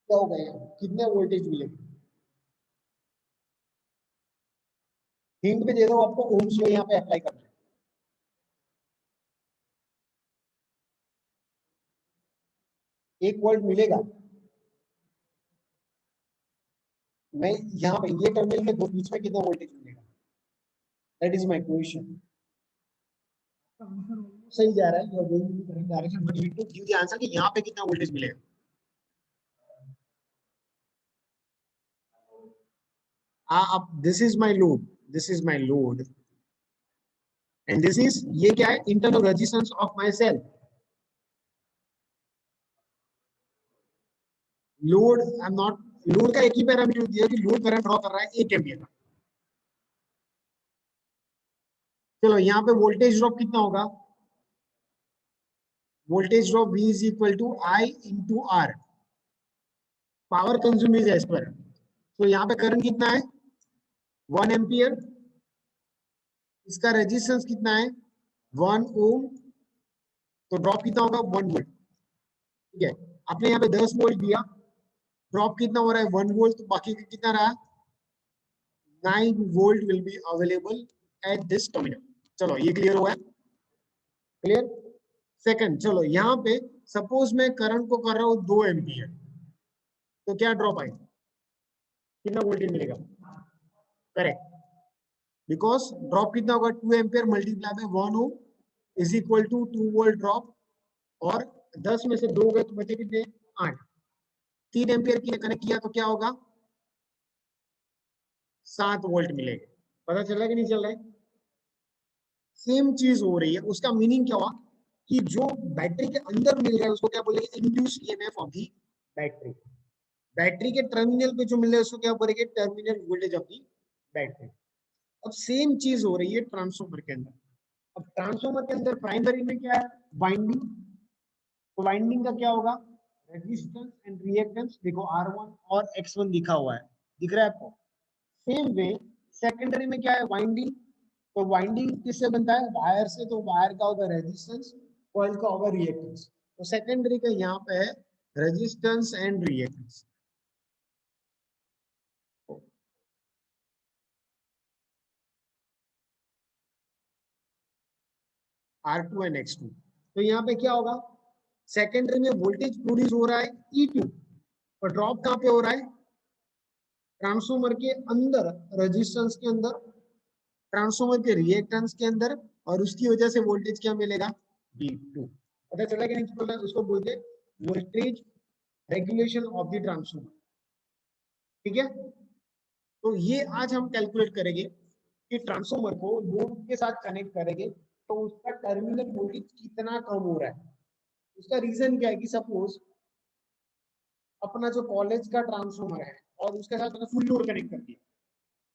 क्या होगा यहाँ कितने वोल्टेज मिलेंगे हिंट में दे दो आपको ओम्स लॉ यहाँ पे अप्लाई करना है 1 वोल्ट मिलेगा मैं यहाँ पे ये टर्मिनल में दो बीच में कितना वोल्टेज मिलेगा दैट इज माय क्वेश्चन सही जा रहा है you are going in the correct direction but you need to give the answer कि यहाँ पे कितना वोल्टेज मिलेगा आप this is my load and this is ये क्या है internal resistance of my cell load I am not load का एक ही पैरामीटर दिया कि लोड करंट ड्रॉ कर रहा है 1 एम्पियर का चलो यहाँ पे वोल्टेज ड्रॉप कितना होगा voltage drop V is equal to I into R power consume is as per तो यहाँ पे करंट कितना है 1 एम्पियर इसका रेजिस्टेंस कितना है 1 ओम तो ड्रॉप कितना होगा 1 वोल्ट ठीक है आपने यहाँ पे 10 वोल्ट दिया ड्रॉप कितना हो रहा है 1 वोल्ट तो बाकी कितना रहा 9 volt will be available at this terminal चलो ये क्लियर हुआ है क्लियर सेकंड, चलो यहाँ पे सपोज मैं करंट को कर रहा हूँ 2 एम्पियर, तो क्या ड्रॉप आएगा, कितना वोल्टेज मिलेगा? करेक्ट, बिकॉज ड्रॉप कितना होगा, 2 ampere multiply by 1 ohm is equal to 2 volt drop. और 10 में से 2 गए तो बचे कितने, 8। 3 एम्पियर की कनेक्ट किया तो क्या होगा, 7 वोल्ट मिलेगा। पता चल रहा है कि नहीं चल रहा है? सेम चीज हो रही है। उसका मीनिंग क्या हुआ कि जो बैटरी के अंदर मिल रहा है उसको क्या बोलेंगे, induce EMF of the battery. Battery के टर्मिनल पे जो मिल रहा है उसको क्या बोलेंगे, terminal voltage of the battery. अब सेम चीज हो रही है ट्रांसफॉर्मर के अंदर। अब ट्रांसफॉर्मर के अंदर प्राइमरी में क्या है, वाइंडिंग। तो वाइंडिंग का क्या होगा, रेजिस्टेंस एंड रिएक्टेंस। देखो R1 और X1 लिखा हुआ है, दिख रहा है आपको? सेम वे सेकेंडरी में क्या है, वाइंडिंग। तो वाइंडिंग किससे बनता है, वायर से। तो वायर का होगा रेजिस्टेंस, कॉइल का होगा रिएक्टेंस। तो सेकेंडरी का यहाँ पे है resistance and reactance. R2 and X2। तो यहाँ पे क्या होगा, सेकेंडरी में वोल्टेज प्रोड्यूस हो रहा है E2, और ड्रॉप कहाँ पे हो रहा है, ट्रांसफॉर्मर के अंदर, रेजिस्टेंस के अंदर, ट्रांसफॉर्मर के रिएक्टेंस के अंदर, और उसकी वजह से वोल्टेज क्या मिलेगा, V2। पता चला कि नहीं चला? उसको बोलते हैं voltage regulation of the transformer. ठीक है, तो ये आज हम कैलकुलेट करेंगे कि ट्रांसफॉर्मर को लोड के साथ कनेक्ट करेंगे तो उसका टर्मिनल वोल्टेज कितना कम हो रहा है। उसका रीजन क्या है कि सपोज अपना जो कॉलेज का ट्रांसफॉर्मर है और उसके साथ फुल लोड कनेक्ट कर दिया,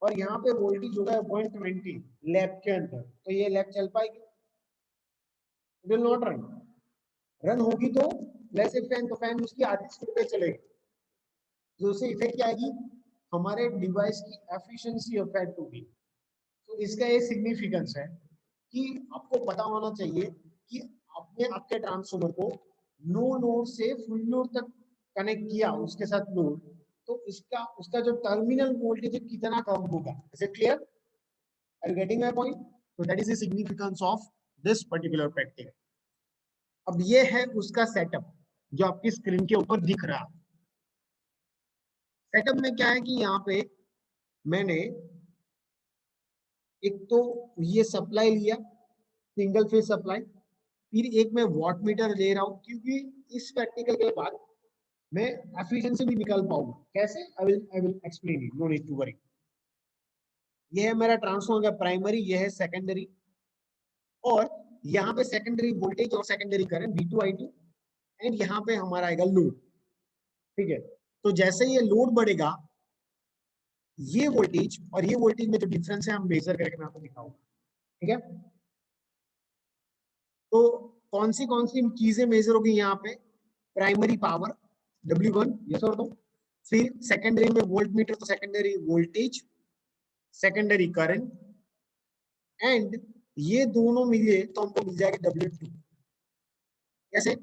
और यहाँ पे वोल्टेज होता है 120 लैब के अंदर, तो ये लैब चल पाएगी? Will not run. रन होगी तो लेट्स से फैन, तो फैन उसकी आधी स्पीड पे चलेगी, तो उससे इफेक्ट क्या आएगी, हमारे डिवाइस की एफिशिएंसी अफेक्ट होगी। तो इसका ये सिग्निफिकेंस है कि आपको पता होना चाहिए कि आपने आपके ट्रांसफॉर्मर को नो लोड से फुल लोड तक कनेक्ट किया, उसके साथ लोड, तो इसका उसका जो टर्मिनल वोल्टेज कितना कम होगा। Is it clear? Are you getting my point? So that is the significance of this particular practice. अब ये है उसका सेटअप जो आपकी स्क्रीन के ऊपर दिख रहा है। सेटअप में क्या है कि यहाँ पे मैंने एक तो ये सप्लाई लिया, सिंगल फेज सप्लाई, फिर एक मैं वॉट मीटर ले रहा हूँ, क्योंकि इस प्रैक्टिकल के बाद मैं एफिशिएंसी भी निकाल पाऊंगा। कैसे? I will explain it, no need to worry. ये है मेरा ट्रांसफॉर्मर का प्राइमरी, ये है सेकेंडरी, और यहाँ पे सेकेंडरी वोल्टेज और secondary current V2 I2, and यहाँ पे हमारा आएगा लोड। ठीक है, तो जैसे ये लोड बढ़ेगा, ये वोल्टेज और ये वोल्टेज में जो डिफरेंस है हम मेजर करके मैं आपको दिखाऊंगा। ठीक है, तो कौन सी चीजें मेजर होगी यहाँ पे, प्राइमरी पावर W1, ये सर दो, फिर सेकेंडरी में वोल्ट मीटर, तो secondary voltage, secondary current, and ये दोनों मिले तो हमको मिल जाएगा W2। कैसे?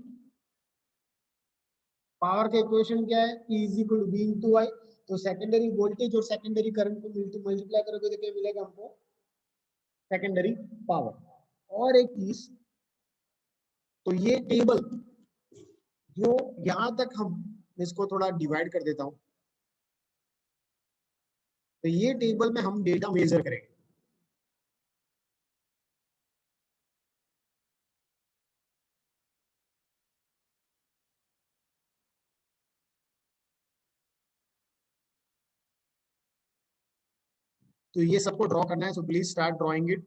पावर का इक्वेशन क्या है, E is equal to V into I. तो सेकेंडरी वोल्टेज और सेकेंडरी करंट को मल्टीप्लाई करोगे तो क्या मिलेगा हमको, सेकेंडरी पावर। और एक चीज, तो ये टेबल जो यहां तक, हम इसको थोड़ा डिवाइड कर देता हूं, तो ये टेबल में हम डेटा मेजर करेंगे। तो ये सबको ड्रॉ करना है, so please start drawing it.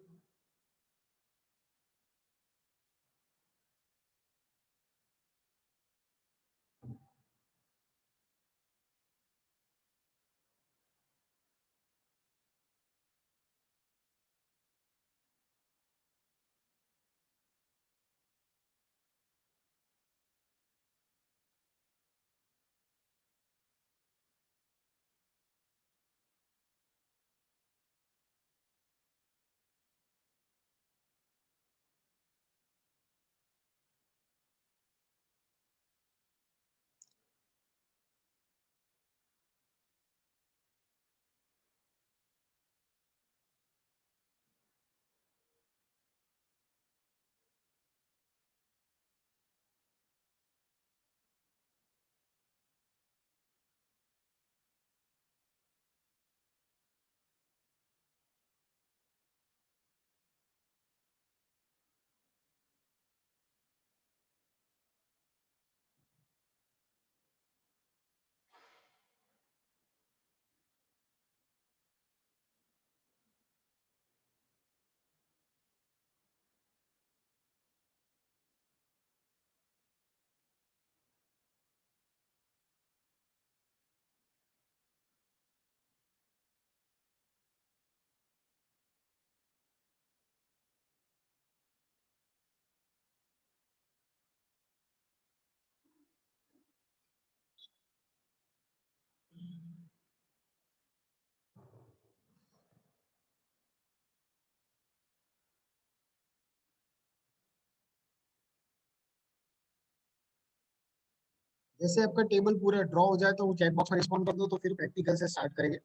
जैसे आपका टेबल पूरा ड्रॉ हो जाए तो वो चैट बॉक्स में रिस्पॉन्ड कर दो, तो फिर प्रैक्टिकल से स्टार्ट करेंगे.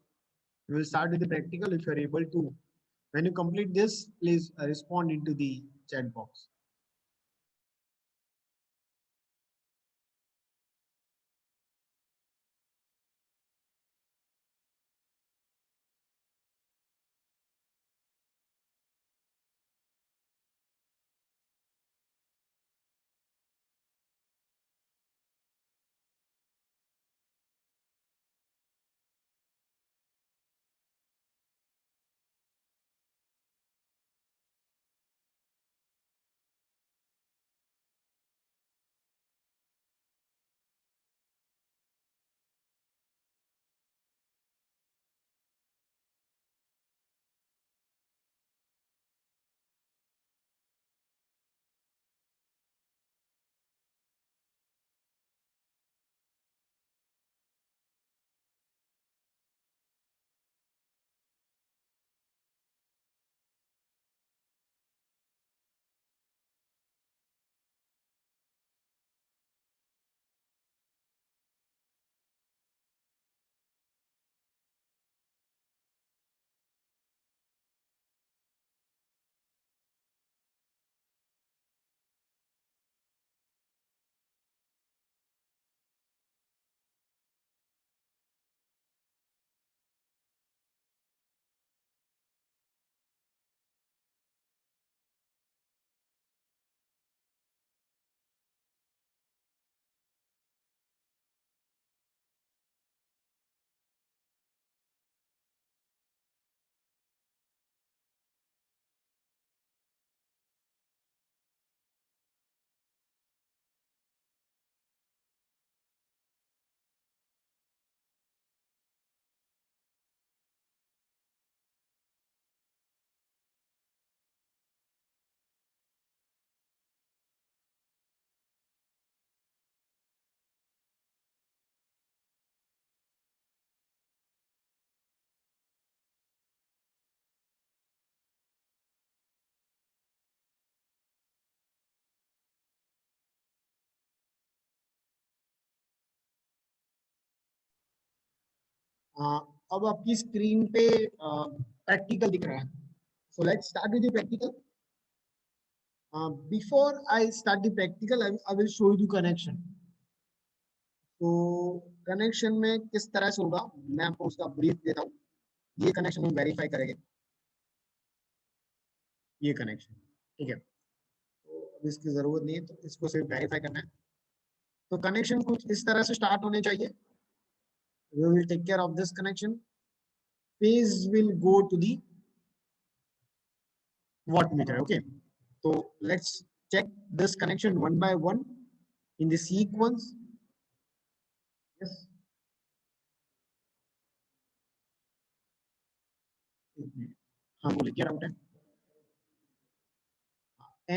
We will start with the practical. If you are able to, when you complete this, please respond into the chat box. अब आपकी स्क्रीन पे प्रैक्टिकल दिख रहा है. So let's start with the practical. Before I start the practical, I will show you the connection. तो connection में किस तरह से होगा मैं आपको उसका ब्रीफ देता हूँ. ये कनेक्शन हम वेरीफाई करेंगे. ये कनेक्शन ठीक है, तो अब इसकी जरूरत नहीं है, तो इसको सिर्फ वेरीफाई करना है. तो कनेक्शन कुछ इस तरह से स्टार्ट होने चाहिए. We will take care of this connection. Phase will go to the wattmeter. Okay, so let's check this connection one by one in the sequence. Yes. हाँ बोलिए क्या डाउट है.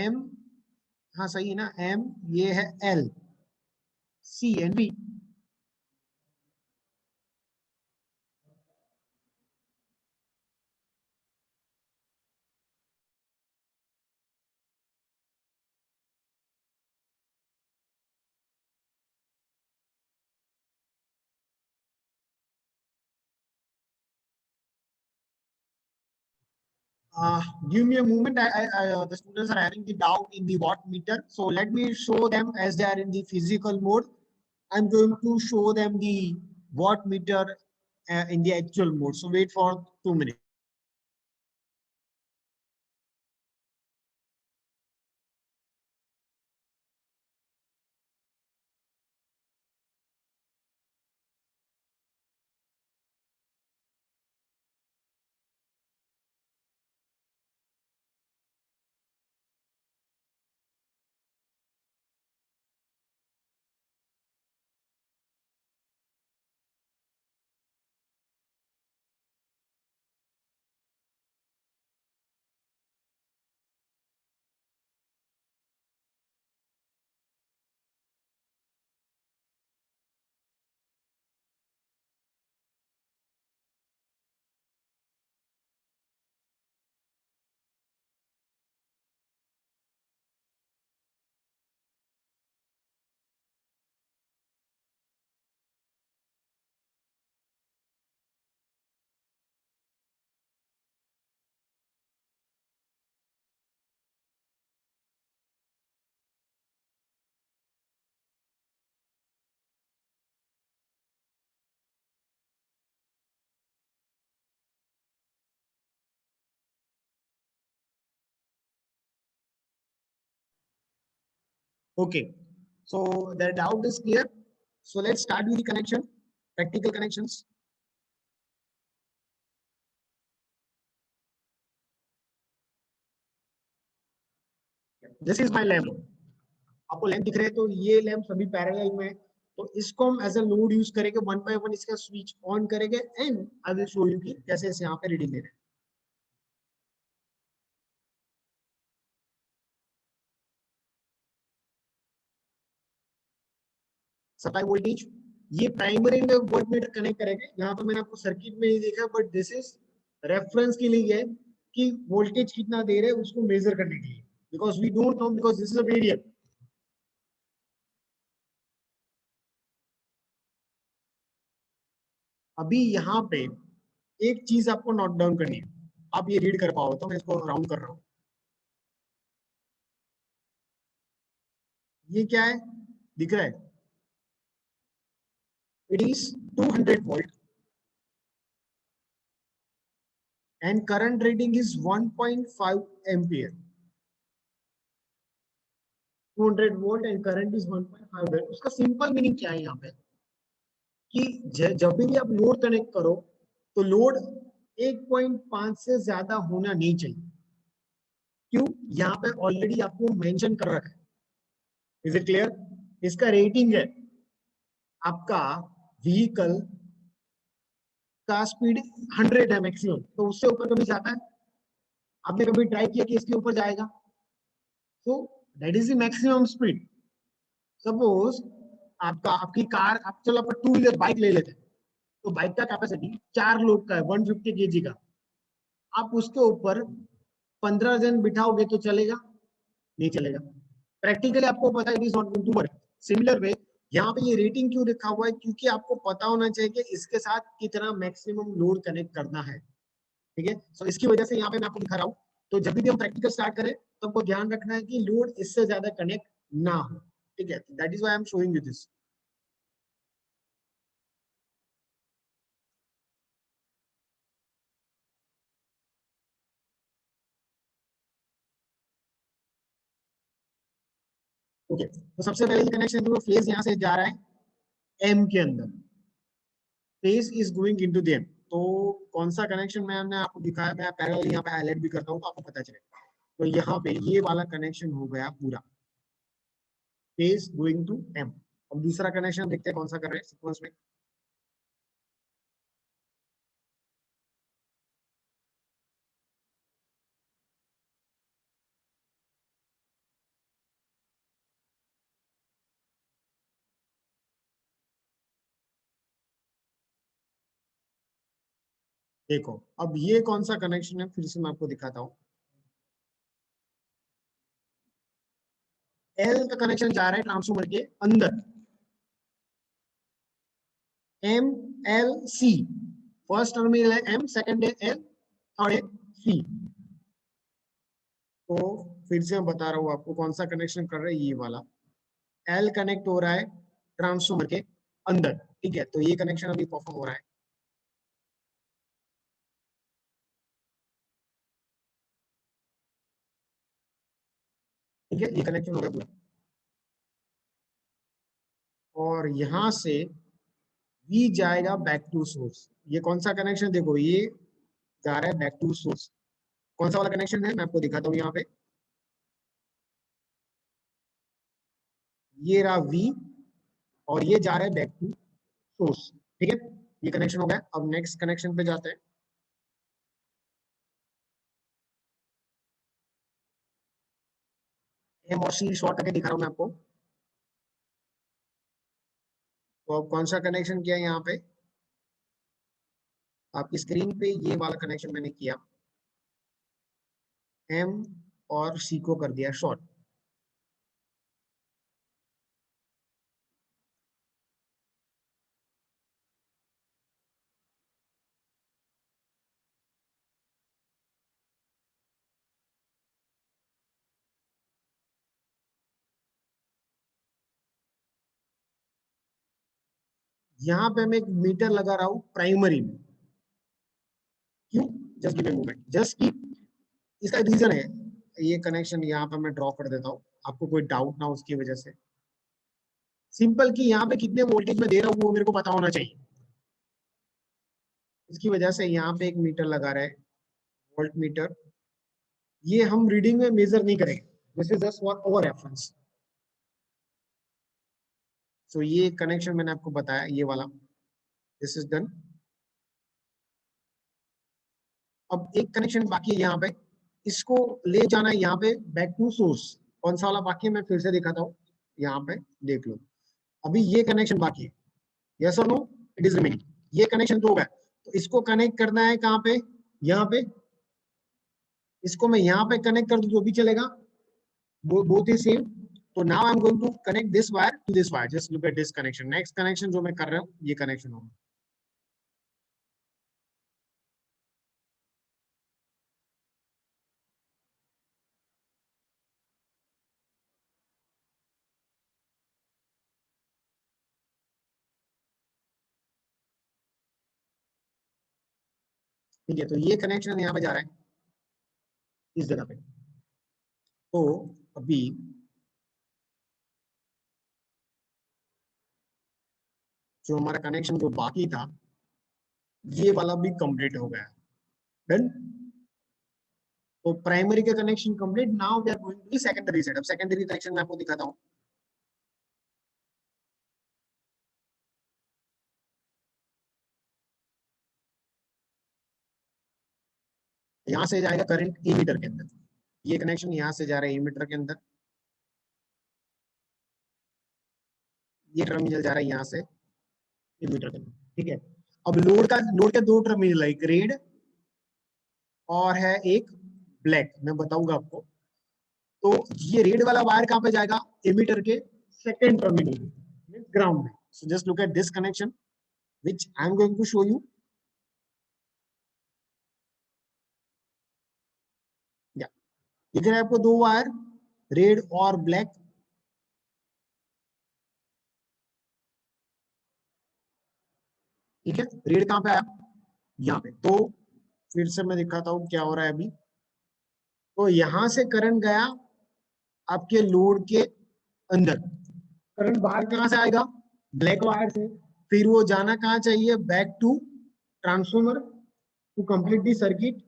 एम, हाँ सही है ना. एम ये है L, C and B. Give me a moment. The students are having the doubt in the watt meter. So let me show them as they are in the physical mode. I'm going to show them the watt meter in the actual mode. So wait for 2 minutes. Okay, so the doubt is clear. So let's start with the connection, practical connections. This is my lamp. आपको lamp दिख रहे हैं, तो ये lamp सभी parallel में है, तो इसको हम एज अ लोड यूज करेंगे, वन बाय वन इसका स्विच ऑन करेंगे and I will show you कि कैसे इसे यहाँ पे रीडिंग ले रहे हैं. सप्लाई वोल्टेज, ये प्राइमरी में वोल्टमीटर कनेक्ट करेंगे. यहाँ पर मैंने आपको सर्किट में नहीं देखा, बट दिस इज रेफरेंस के लिए है कि वोल्टेज कितना दे रहे हैं उसको मेजर करने के लिए, because we don't know, because this is a variable. अभी यहाँ पे एक चीज आपको नोट डाउन करनी है. आप ये रीड कर पाओ तो मैं इसको राउंड कर रहा हूँ. ये क्या है, दिख रहा है? It is 200 volt and current rating is 1.5 ampere. 200 volt and current is 1.5 ampere. उसका सिंपल मीनिंग क्या है यहाँ पे कि जब भी आप लोड कनेक्ट करो तो लोड 1.5 से ज्यादा होना नहीं चाहिए. क्यों? यहाँ पे ऑलरेडी आपको मेंशन कर रखा है. Is it clear? इसका रेटिंग है आपका व्हीकल का स्पीड 100 है मैक्सिमम, तो उससे ऊपर कभी जाता है? आपने कभी ट्राई किया कि इसके ऊपर जाएगा? तो that is the maximum speed. Suppose आपकी कार, आप चलो आप टू व्हीलर बाइक ले लेते हैं, तो बाइक का कैपेसिटी 4 लोग का है, 150 kg का. आप उसके ऊपर 15 जन बिठाओगे तो चलेगा? नहीं चलेगा. प्रैक्टिकली आपको पता है it is not going to work. Similar way यहाँ पे ये रेटिंग क्यों लिखा हुआ है, क्योंकि आपको पता होना चाहिए कि इसके साथ कितना मैक्सिमम लोड कनेक्ट करना है. ठीक है, सो इसकी वजह से यहाँ पे मैं आपको दिखा रहा हूँ. तो जब भी हम प्रैक्टिकल स्टार्ट करें तो आपको ध्यान रखना है कि लोड इससे ज्यादा कनेक्ट ना हो. ठीक है, that is why I am showing you this. Okay, तो सबसे पहले ये कनेक्शन जो फेज यहाँ से जा रहा है एम के अंदर, phase is going into the M. तो कौन सा कनेक्शन मैंने आपको दिखाया, मैं पैरेलल यहाँ पे हाईलाइट भी करता हूँ तो आपको पता चलेगा. तो यहाँ पे ये वाला कनेक्शन हो गया पूरा, फेज गोइंग टू एम. अब दूसरा कनेक्शन देखते हैं कौन सा कर रहे हैं सीक्वेंस में. देखो अब ये कौन सा कनेक्शन है, फिर से मैं आपको दिखाता हूँ. एल का कनेक्शन जा रहा है ट्रांसफॉर्मर के अंदर, M L C. First terminal है एम, सेकंड है एल, थर्ड है सी. तो फिर से मैं बता रहा हूँ आपको कौन सा कनेक्शन कर रहा है, ये वाला. एल कनेक्ट हो रहा है ट्रांसफॉर्मर के अंदर. ठीक है, तो ये कनेक्शन अभी परफॉर्म हो रहा है. ठीक है, ये कनेक्शन हो गया पूरा. और यहां से वी जाएगा बैक टू सोर्स. ये कौन सा कनेक्शन, देखो ये जा रहा है बैक टू सोर्स. कौन सा वाला कनेक्शन है मैं आपको दिखाता हूँ यहाँ पे. ये रहा वी, और ये जा रहा है बैक टू सोर्स. ठीक है, ये कनेक्शन हो गया. अब नेक्स्ट कनेक्शन पे जाते हैं. एम और सी शॉर्ट करके दिखा रहा हूँ मैं आपको. तो अब कौन सा कनेक्शन किया है यहाँ पे, आपकी स्क्रीन पे ये वाला कनेक्शन मैंने किया, एम और सी को कर दिया शॉर्ट. यहाँ पे मैं एक मीटर लगा रहा हूँ प्राइमरी में. क्यों? Just give a moment, just की इसका रीजन है. ये कनेक्शन यहाँ पे मैं ड्रॉ कर देता हूँ, आपको कोई डाउट ना हो उसकी वजह से। सिंपल कि यहाँ पे कितने वोल्टेज में दे रहा हूँ वो मेरे को पता होना चाहिए। इसकी वजह से यहाँ पे एक मीटर लगा रहा है, वोल्ट मीटर। ये हम रीडिंग में मेजर नहीं करेंगे, this is just for over reference. So ये कनेक्शन मैंने आपको बताया, ये वाला, दिस इज डन। अब एक कनेक्शन बाकी है यहाँ पे, इसको ले जाना है यहाँ पे बैक टू सोर्स। कौन सा वाला बाकी है मैं फिर से दिखाता हूँ, यहाँ पे देख लो। अभी ये कनेक्शन बाकी है, यस और नो, इट इज रिमेनिंग। ये कनेक्शन तो हो गया, तो इसको कनेक्ट करना है कहाँ पे, यहाँ पे। इसको मैं यहाँ पे कनेक्ट कर दूं तो भी चलेगा, बोथ इज सेम। तो now I am going to connect this wire to this wire, just look at this connection. Next connection जो मैं कर रहा हूँ ये कनेक्शन होगा। ठीक है, तो ये कनेक्शन यहाँ पे जा रहा है इस जगह पे। तो अभी जो हमारा कनेक्शन जो बाकी था ये वाला भी कंप्लीट हो गया। डन। तो प्राइमरी का connection complete. Now we are going to the secondary setup. Secondary connection मैं आपको दिखाता हूँ। यहाँ से जाएगा करंट एमीटर के अंदर, ये कनेक्शन यहाँ से जा रहा है एमीटर के अंदर, ये टर्मिनल जा रहा है यहाँ से एमीटर के अंदर। ठीक है, अब लोड का दो टर्मिनल है, एक रेड और है एक ब्लैक, मैं बताऊंगा आपको। तो ये रेड वाला वायर कहाँ पे जाएगा, एमीटर के सेकेंड टर्मिनल ग्राउंड में। So just look at this connection which I am going to show you. या दिख रहा है आपको दो वायर, रेड और ब्लैक। ठीक है, रेड कहाँ पे आया, यहाँ पे। तो फिर से मैं दिखाता हूँ क्या हो रहा है अभी। तो यहां से करंट गया आपके लोड के अंदर, करंट बाहर कहां से आएगा, ब्लैक वायर से। फिर वो जाना कहाँ चाहिए, back to transformer to complete the circuit.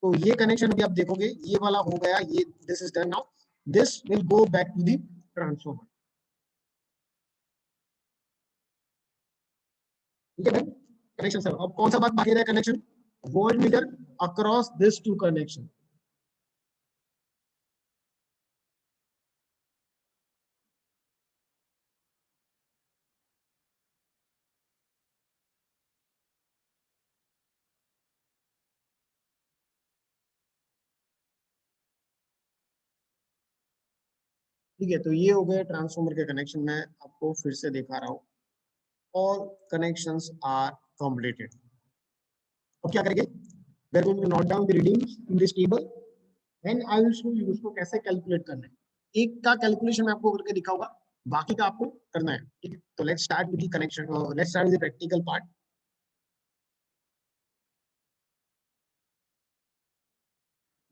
तो ये कनेक्शन भी आप देखोगे ये वाला हो गया, ये this is done now. This will go back to the transformer. ठीक है, कनेक्शन सर। अब कौन सा बात बाकी रहा connection, voltmeter across this two connection. ठीक है, तो ये हो गए ट्रांसफॉर्मर के कनेक्शन। मैं आपको फिर से दिखा रहा हूँ, ऑल कनेक्शंस आर कंप्लीटेड। अब क्या करेंगे, we are going to note down the readings in this table and I will show you उसको कैसे कैलकुलेट करना है। एक का कैलकुलेशन मैं आपको करके दिखाऊंगा, बाकी का आपको करना है। ठीक है, तो let's start with the connection, let's start with the practical part.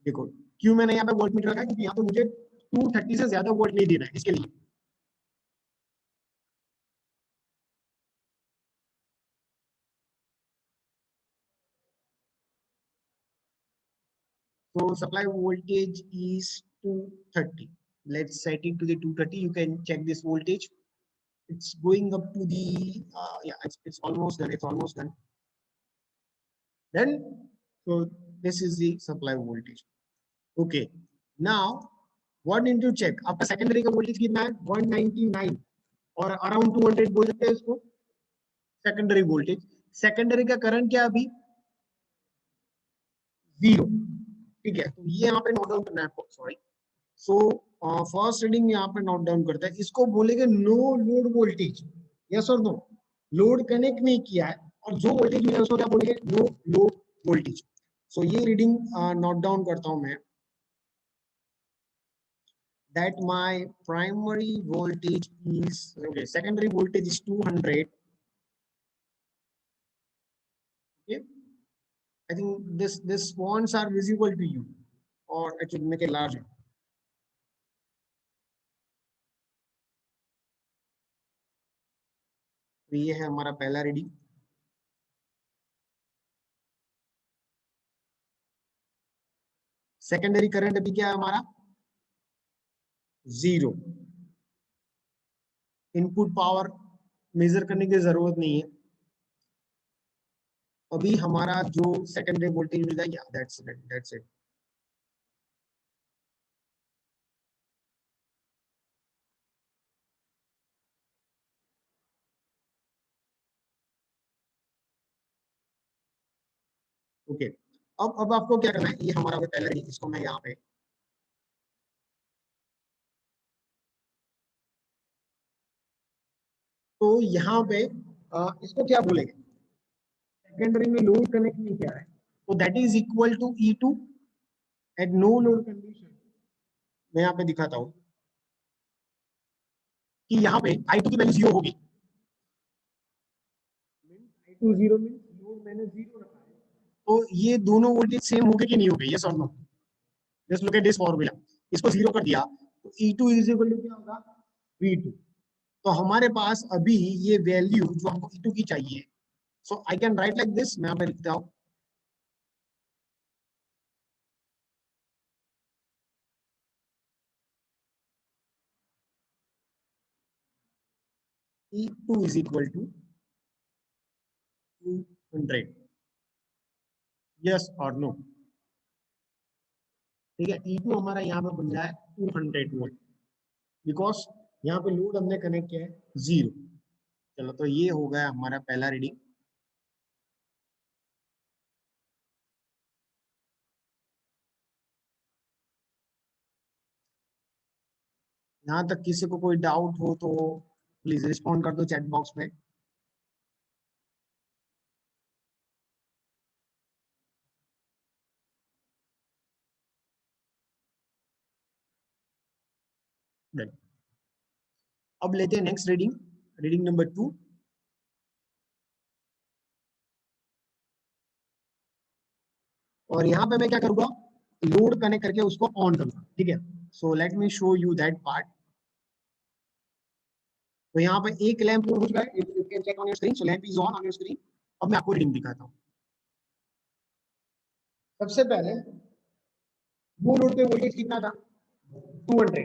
देखो क्यों मैंने यहाँ पे वोल्ट मीटर रखा है, क्योंकि यहाँ पे मुझे 230 से ज्यादा वोल्ट नहीं देना है, इसके लिए। So supply voltage is 230. Let's set it to the 230. You can check this voltage. It's going up to the yeah, it's almost done. It's almost done. Then so this is the supply voltage. Okay. Now what need to check? आपका secondary का voltage कितना है? 199 और around 200 बोल सकते हैं इसको secondary voltage. Secondary का current क्या है अभी? 0. ठीक है, तो ये यहाँ पे नोट डाउन करना है आपको, सॉरी। सो फर्स्ट रीडिंग यहाँ पे नोट डाउन करते हैं, इसको बोलेंगे नो लोड वोल्टेज, यस और नो। लोड कनेक्ट नहीं किया है और जो वोल्टेज मिला है उसको क्या बोलेंगे, नो लोड वोल्टेज। सो ये रीडिंग नोट डाउन करता हूं मैं, that my primary voltage is okay, secondary voltage is 200. Okay, I think this fonts are visible to you, or I should make it larger. तो ये है हमारा पहला रीडिंग। सेकेंडरी करंट अभी क्या है हमारा, 0। इनपुट पावर मेजर करने की जरूरत नहीं है। अभी हमारा जो सेकेंडरी वोल्टेज मिल जाएगा, दैट्स इट। ओके, अब आपको क्या करना है, ये हमारा पहला रीडिंग, इसको मैं यहाँ पे, तो यहाँ पे इसको क्या बोलेंगे, सेकेंडरी में लोड कनेक्ट नहीं किया है, तो that is equal to E2 at no load condition. मैं यहाँ पे दिखाता हूँ कि यहाँ पे I2 की वैल्यू 0 होगी। I2 0 मींस लोड मैंने 0 रखा है, तो ये दोनों वोल्टेज सेम होंगे कि नहीं होंगे, ये sir no. Just look at this formula, इसको 0 कर दिया तो E2 इज इक्वल टू क्या होगा, V2। तो हमारे पास अभी ये वैल्यू जो हमको E2 की चाहिए, so I can write like this, मैं यहाँ पे लिखता हूँ E2 is equal to 200, yes or no। ठीक है, E2 हमारा यहाँ पे बन जाए 200 वोल्ट, बिकॉज यहाँ पे लोड हमने कनेक्ट किया है 0। चलो, तो ये हो गया हमारा पहला रीडिंग। यहाँ तक किसी को कोई डाउट हो तो प्लीज रिस्पॉन्ड कर दो चैट बॉक्स में। Done। अब लेते हैं नेक्स्ट रीडिंग, रीडिंग नंबर 2। और यहाँ पे मैं क्या करूंगा, लोड कनेक्ट करके उसको ऑन करूंगा, ठीक है। So let me show you that part. तो यहाँ पे एक लैंप ऑन हो चुका है, you can check on your screen, so lamp is on your screen. अब मैं आपको रीडिंग दिखाता हूँ। सबसे पहले वो लोड पे वोल्टेज कितना था, 200।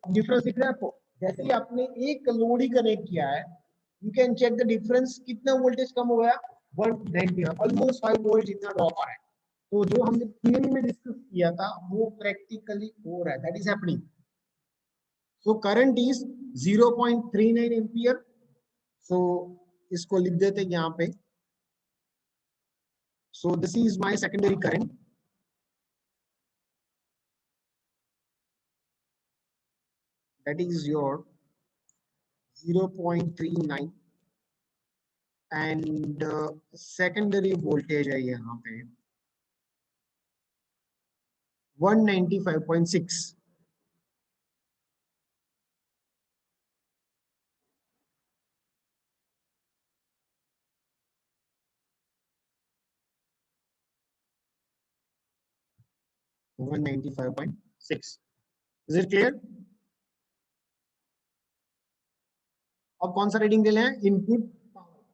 अब डिफरेंस दिख रहा है आपको, जैसे ही आपने एक लोड ही कनेक्ट किया है, you can check the difference, कितना वोल्टेज कम हो गया, 190, ऑलमोस्ट 5 वोल्ट जितना ड्रॉप आ रहा है। तो जो हमने थियरी में डिस्कस किया था वो प्रैक्टिकली हो रहा है, that is happening. So current is 0.39 ampere. So इसको लिख देते हैं यहाँ पे। So this is my secondary current, that is your 0.39, and secondary voltage है यहाँ पे 195.6। Is it clear. अब कौन सा रीडिंग दे रहे हैं, input power.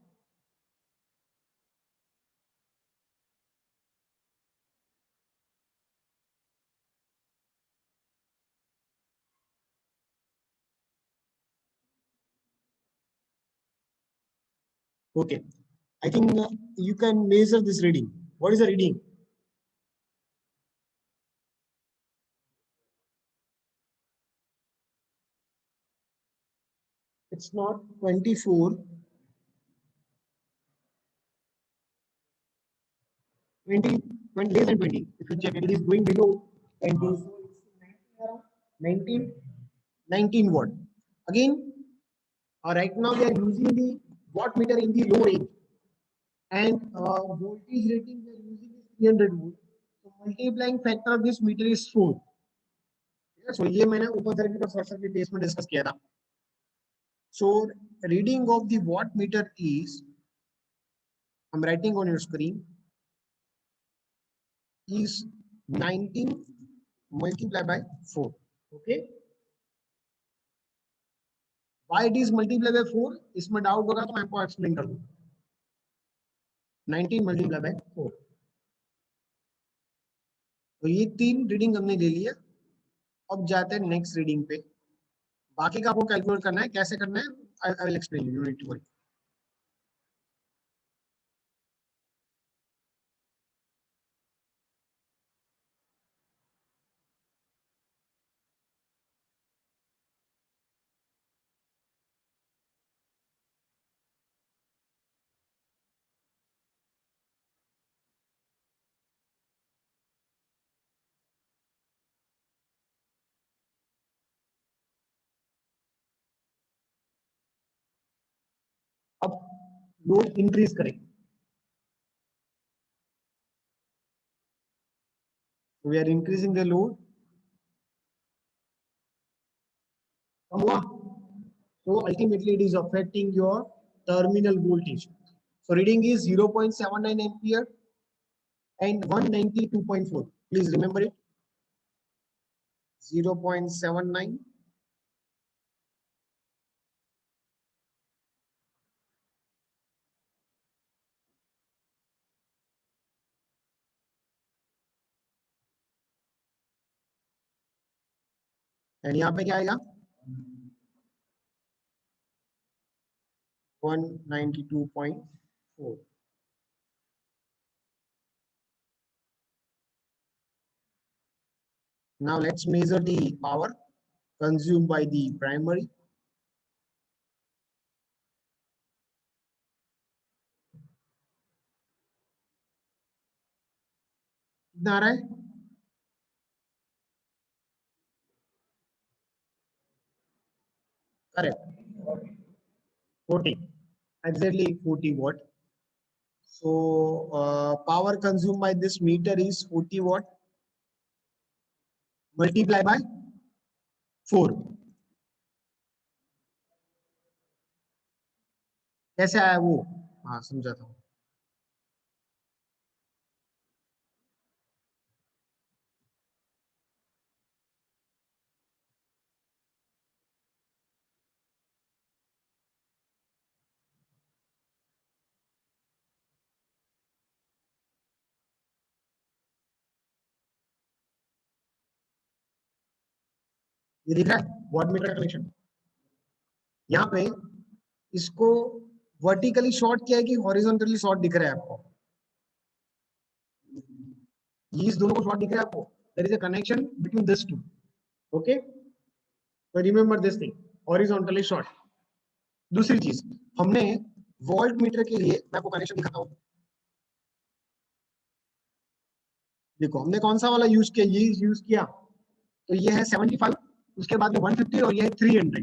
Okay, I think you can measure this reading. What is the reading? It's not 24, 20, 20 less than 20. If you check, it is going below 20. So it's 19, 19 watt. Again, right now we are using the watt meter in the low range, and voltage rating we are using is 300 volt. So multiplying factor of this meter is 4. So ये मैंने ऊपर circuit और short circuit base में discuss किया था। So reading of the watt meter is, I'm writing on your screen, is 19 multiplied by 4. Okay. Why it is multiply by 4, इसमें doubt होगा तो मैं आपको एक्सप्लेन कर दूं। 19 मल्टीप्लाई बाय 4। तो ये 3 रीडिंग हमने ले लिया। अब जाते हैं नेक्स्ट रीडिंग पे। बाकी का आपको कैलकुलेट करना है, कैसे करना है I will explain you, need to worry. अब लोड इंक्रीज करें, we are increasing the load. कम हुआ, so ultimately it is affecting your terminal voltage. So reading is 0.79 ampere and 192.4. Please remember it. 0.79 and यहाँ पे क्या आएगा 192.4. Now let's measure the power consumed by the primary. कितना आ रहा है? Correct. 40. Exactly 40 watt. So power consumed by this meter is 40 watt multiply by 4. कैसे आया वो? हाँ समझा था। ये दिख रहा है वॉट मीटर का कनेक्शन। यहाँ पे इसको वर्टिकली शॉर्ट किया है कि हॉरिजॉन्टली शॉर्ट दिख रहा है आपको? ये इस दोनों को शॉर्ट दिख रहा है आपको? There is a connection between this two. Okay, तो remember this thing, horizontally short. दूसरी चीज, हमने वोल्ट मीटर के लिए मैं आपको कनेक्शन दिखाता हूँ। देखो हमने कौन सा वाला यूज किया, ये यूज किया, तो ये है 75, उसके बाद में 150 और ये है 300।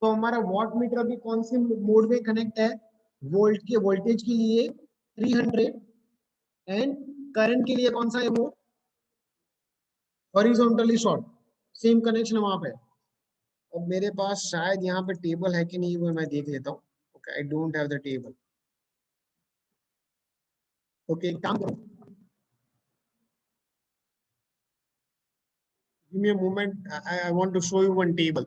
तो हमारा वॉट मीटर अभी कौन से मोड में कनेक्ट है? वोल्ट के वोल्टेज के लिए 300 एंड करंट के लिए कौन सा है वो? Horizontally short. सेम कनेक्शन वहां पे। अब मेरे पास शायद यहाँ पे टेबल है कि नहीं वो मैं देख लेता हूँ। Okay, I don't have the table. Okay, एक काम करो, give me a moment, I want to show you one table.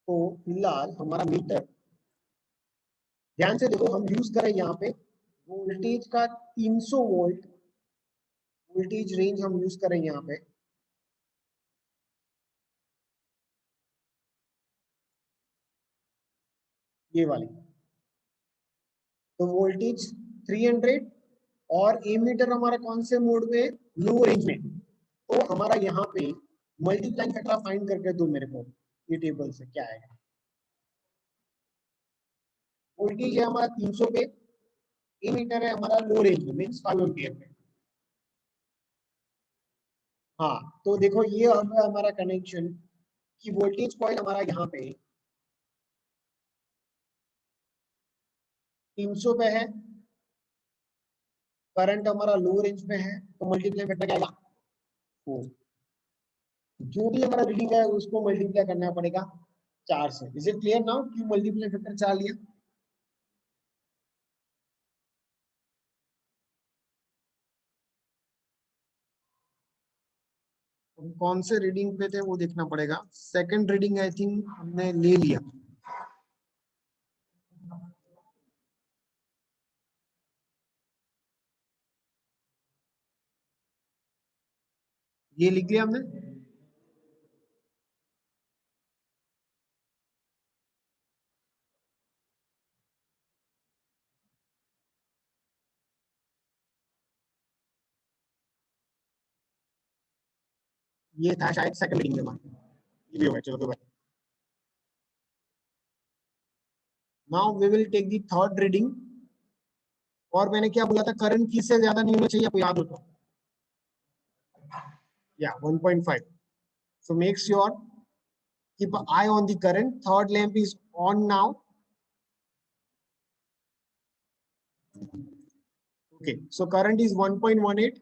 तो फिलहाल हमारा मीटर, ध्यान से देखो, हम यूज करें यहाँ पे वोल्टेज का 300 वोल्ट वोल्टेज रेंज हम यूज करें यहाँ पे। ये वाली, तो वोल्टेज 300, और एमीटर हमारा कौन से मोड में, लो रेंज में। तो हमारा यहाँ पे मल्टीप्लाई फैक्टर फाइंड करके दो मेरे को, ये टेबल से क्या आएगा। वोल्टेज है हमारा 300 पे, एमीटर है हमारा लो रेंज में, मीन्स 5 एम्पियर पे। हाँ, तो देखो ये हमारा कनेक्शन कि वोल्टेज कॉइल हमारा यहाँ पे 300 पे है, करंट हमारा लो रेंज में है, तो मल्टीप्लाई फैक्टर क्या आएगा, 4। जो भी हमारा रीडिंग है उसको मल्टीप्लाई करना पड़ेगा 4 से। इज इट क्लियर नाउ, क्यों मल्टीप्लाई फैक्टर 4 लिया। हम कौन से रीडिंग पे थे वो देखना पड़ेगा। सेकंड रीडिंग आई थिंक हमने ले लिया। ये लिख लिया हमने। ये था शायद सेकंड रीडिंग में हमारा। ये भी होगा, चलो तो भाई। Now we will take the third reading. और मैंने क्या बोला था, करंट किससे ज्यादा नहीं होना चाहिए, आपको याद हो तो। या 1.5। so make sure keep an eye on the current. Third lamp is on now. Okay, so current is 1.18.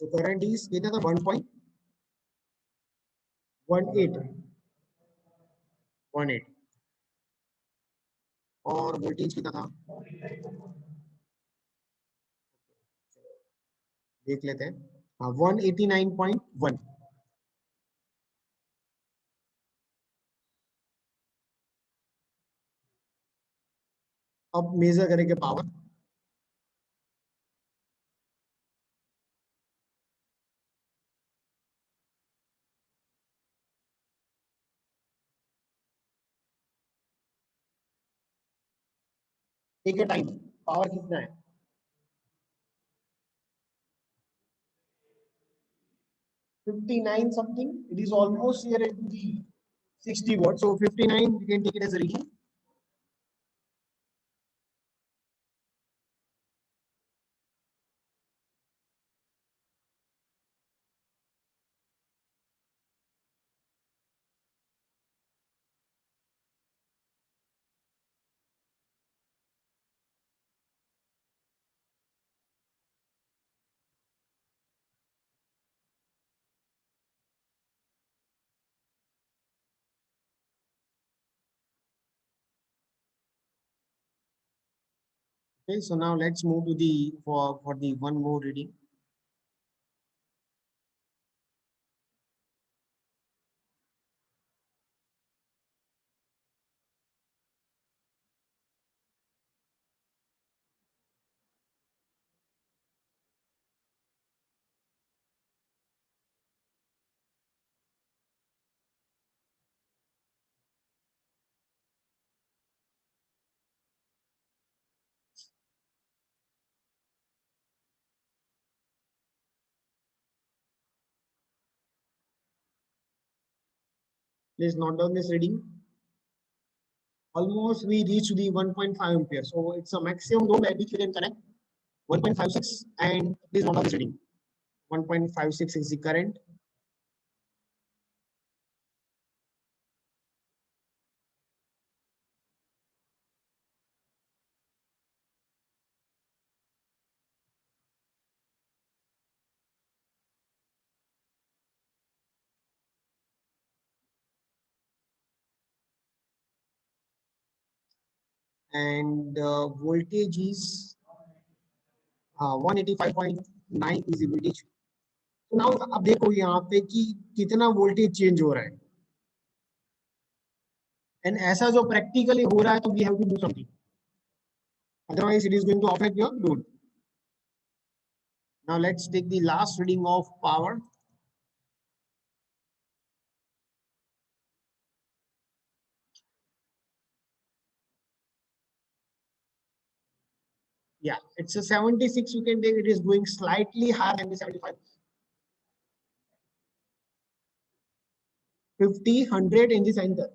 So current is कितना था, 1.18 और वोल्टेज कितना था, देख लेते हैं। हाँ, 189.1। अब मेजर करेंगे पावर। ठीक है, टाइम पावर कितना है, 59 something. It is almost near to the 60 watts. So 59 we can take it as a reading. Okay, so now let's move to the for the one more reading. Please note down this reading. Almost we reach the 1.5 ampere. So it's a maximum load at which we can connect 1.56, and please note down this reading. 1.56 is the current. And voltage is 185.9 is the voltage. तो now अब देखो यहाँ पे कि कितना voltage change हो रहा है, एंड ऐसा जो प्रैक्टिकली हो रहा है तो we have to do something, otherwise it is going to affect your load. Now let's take the last reading of power. Yeah, it's a 76. You can take it is going slightly higher than the 75. 50, 100 in the center.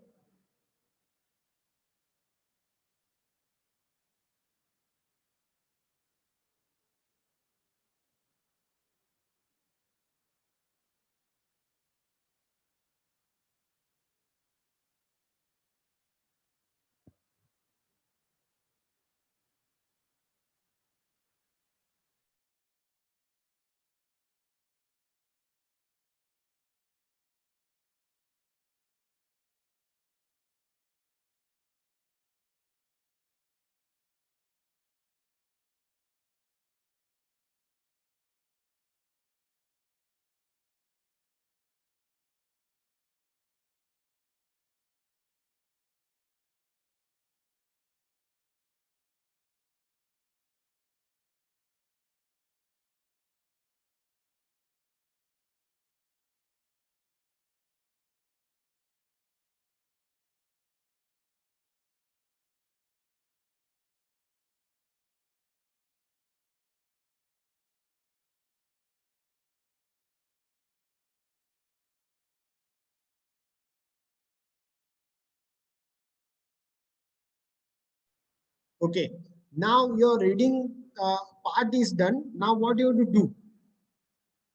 Okay, now your reading part is done. Now what you have to do?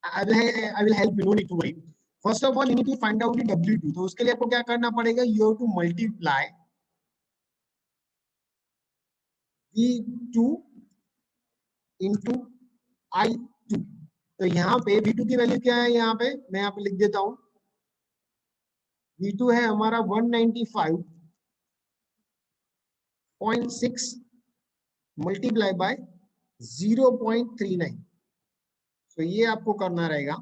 I will help you. No need to worry. First of all, you need to find out the W2. तो उसके लिए आपको क्या करना पड़ेगा? You have to multiply V2 into I2. तो यहाँ पे V2 की वैल्यू क्या है? यहाँ पे मैं यहाँ पे लिख देता हूँ. V2 है हमारा 195.6 मल्टीप्लाई बाय 0.39. तो ये आपको करना रहेगा.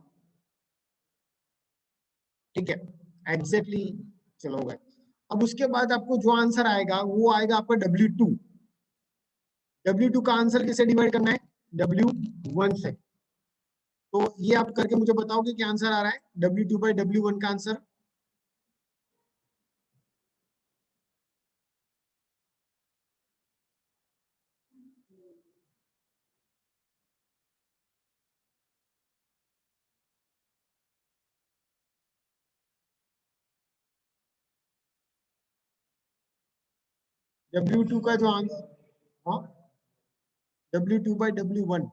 ठीक है, एग्जैक्टली चलो गए. अब उसके बाद आपको जो आंसर आएगा वो आएगा आपका W2. W2 का आंसर किसे डिवाइड करना है? W1 से. तो ये आप करके मुझे बताओगे क्या आंसर आ रहा है W2 बाई W1 का आंसर. W2 का जो आंसर, हाँ, W2 by W1.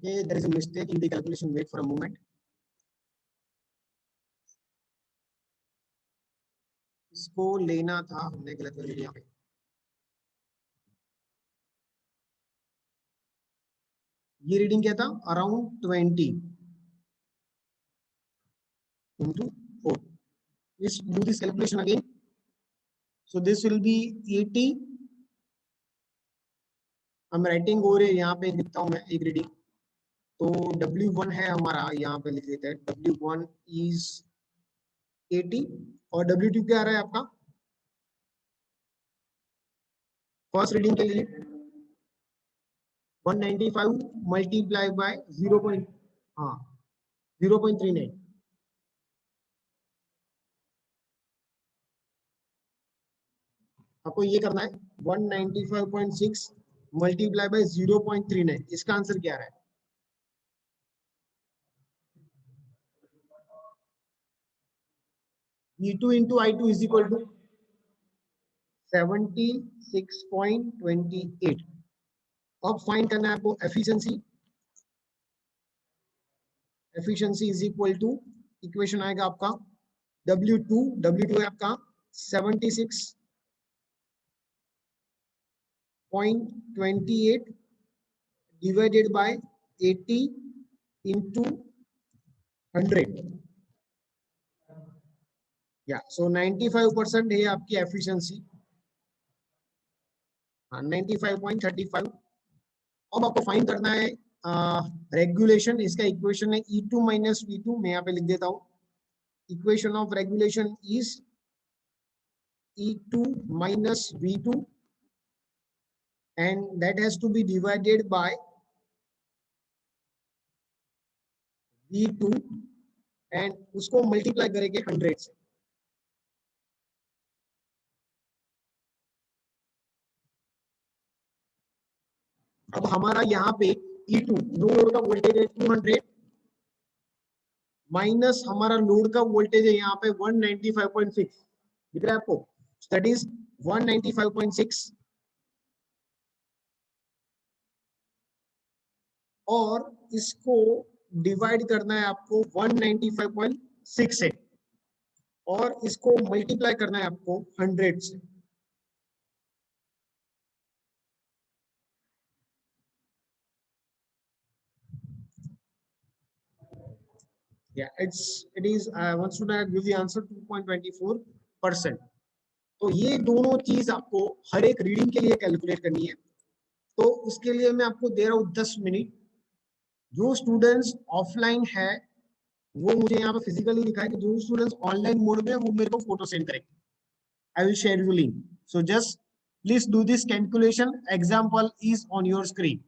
Okay, there is a mistake in the calculation. Wait for a moment. इसको लेना था, हमने गलत कर लिया. ये रीडिंग क्या था? Around 20. into 4. Let's do this calculation again. So this will be 80. I'm writing over यहाँ पे लिखता हूँ मैं एक रीडिंग. तो W1 है हमारा, यहाँ पे लिख देते हैं W1 is 80 और W2 क्या आ रहा है आपका फर्स्ट रीडिंग के लिए 195 मल्टीप्लाई बाय 0. हाँ 0.39. आपको ये करना है 195.6 मल्टीप्लाई बाय 0.39. इसका आंसर क्या आ रहा है V2 into I2 is equal to 76.28. अब फाइंड करना है आपको efficiency. Efficiency is equal to equation आएगा आपका W2 है आपका 76.28 डिवाइडेड बाय 80 into 100. या सो 95% है आपकी एफिशिएंसी. 95.35. अब आपको फाइंड करना है रेगुलेशन. इसका इक्वेशन है E2 माइनस V2. मैं यहाँ पे लिख देता हूँ. Equation of regulation is E2 minus V2 and that has to be divided by V2 and उसको मल्टीप्लाई करेंगे 100 से. अब हमारा यहाँ पे E2 लोड का वोल्टेज है 200 माइनस हमारा लोड का वोल्टेज है यहाँ पे 195.6. दिख रहा है आपको. दैट इज 195.6 और इसको डिवाइड करना है आपको 195.6 से और इसको मल्टीप्लाई करना है आपको 100 से. Yeah, it is once should I give the answer 2.24%. तो ये दोनों चीज आपको हर एक रीडिंग के लिए कैलकुलेट करनी है. तो उसके लिए मैं आपको दे रहा हूँ 10 मिनट. जो स्टूडेंट्स ऑफलाइन है वो मुझे यहाँ पे फिजिकली लिखा है कि जो स्टूडेंट्स ऑनलाइन मोड में वो मेरे को फोटो सेंड करेंगे. I will share you link. So just please do this calculation. Example is on your screen.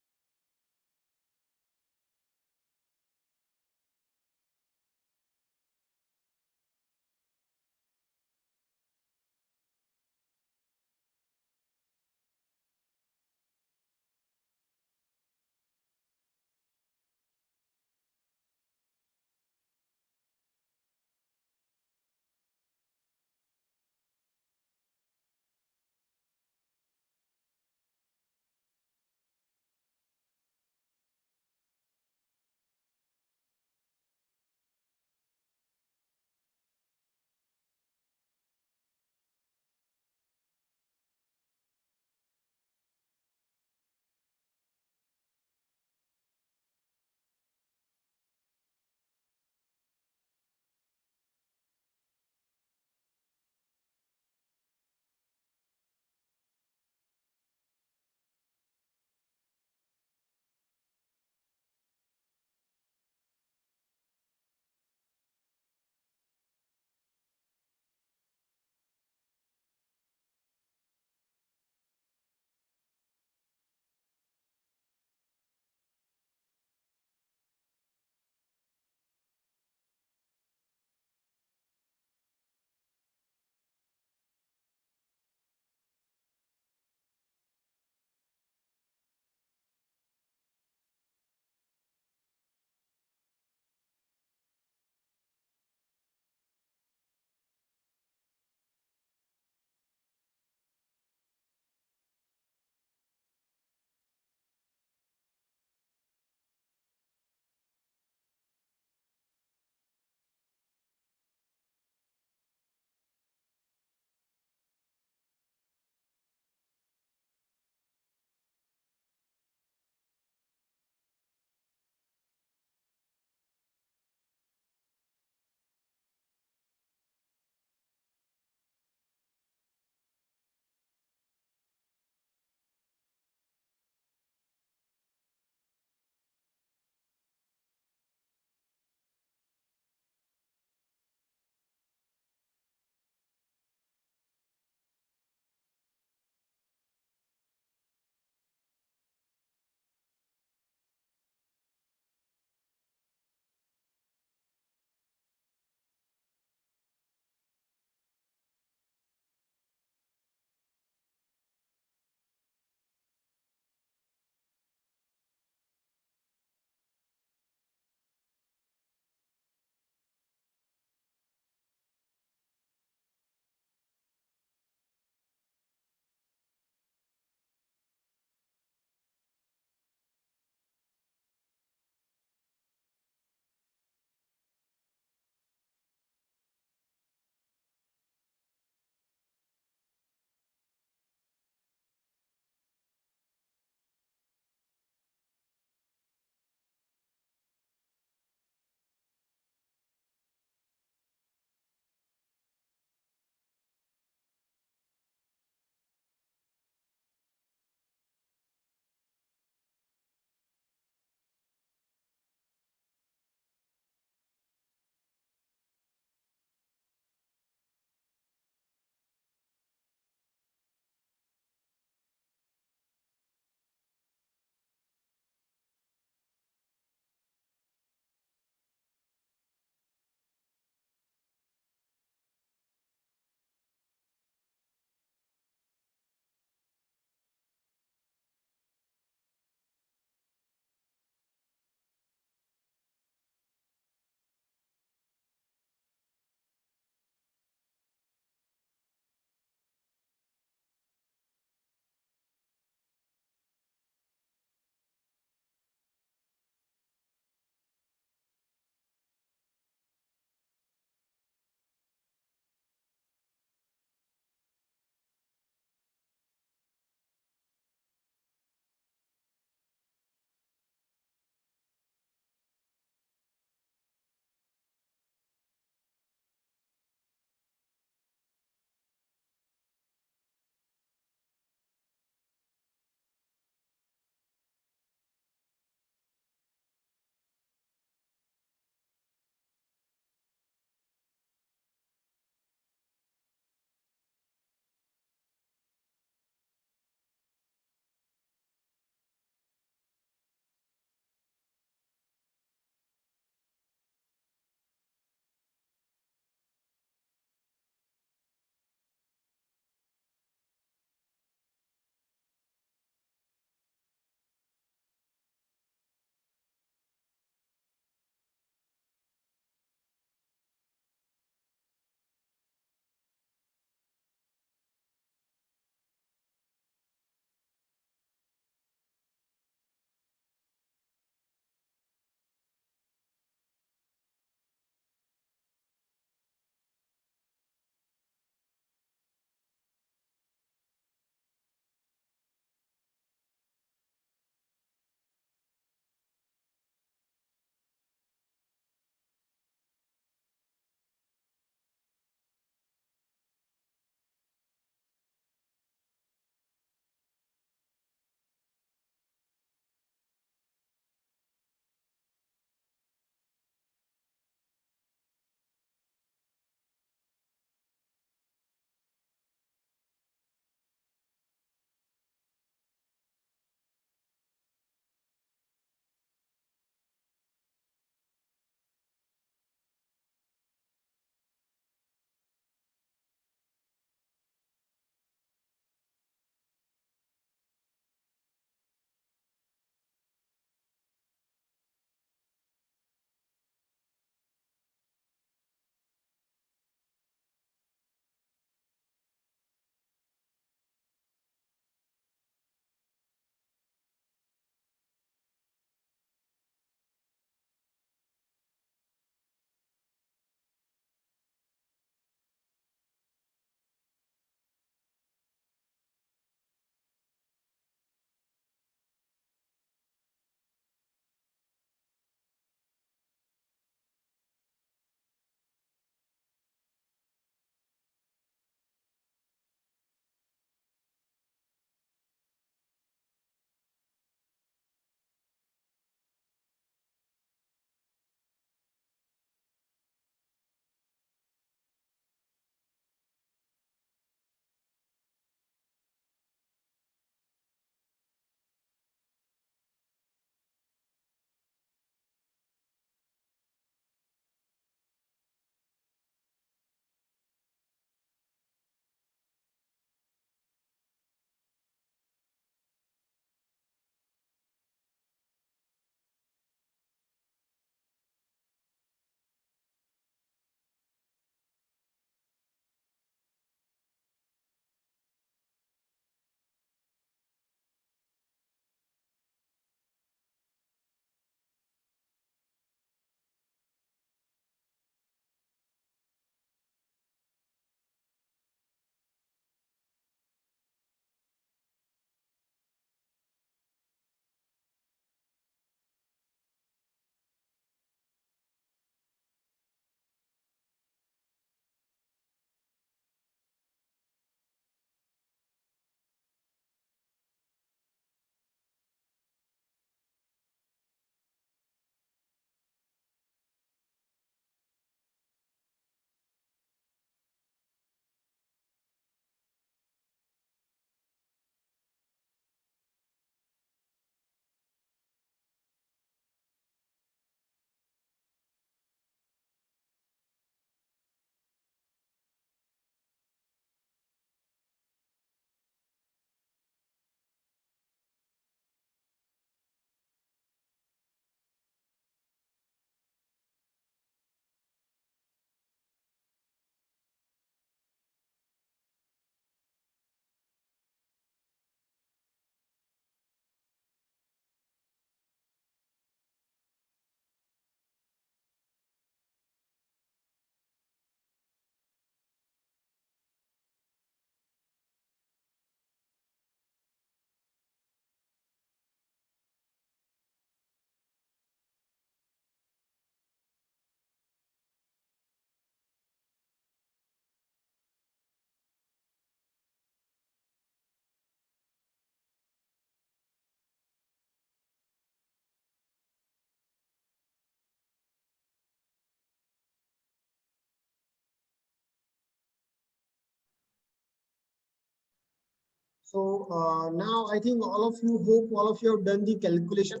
So now I think hope all of you have done the calculation,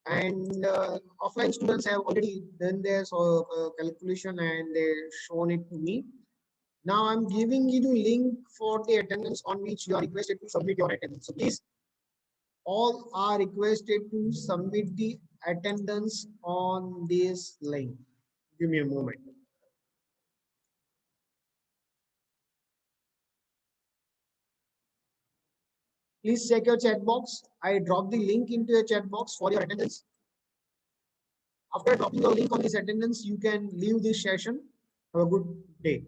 and offline students have already done their calculation and they shown it to me. Now I'm giving you the link for the attendance on which you are requested to submit your attendance. So please, all are requested to submit the attendance on this link. Give me a moment. Please check your chat box. I drop the link into your chat box for your attendance. After dropping the link on this attendance, you can leave this session. Have a good day.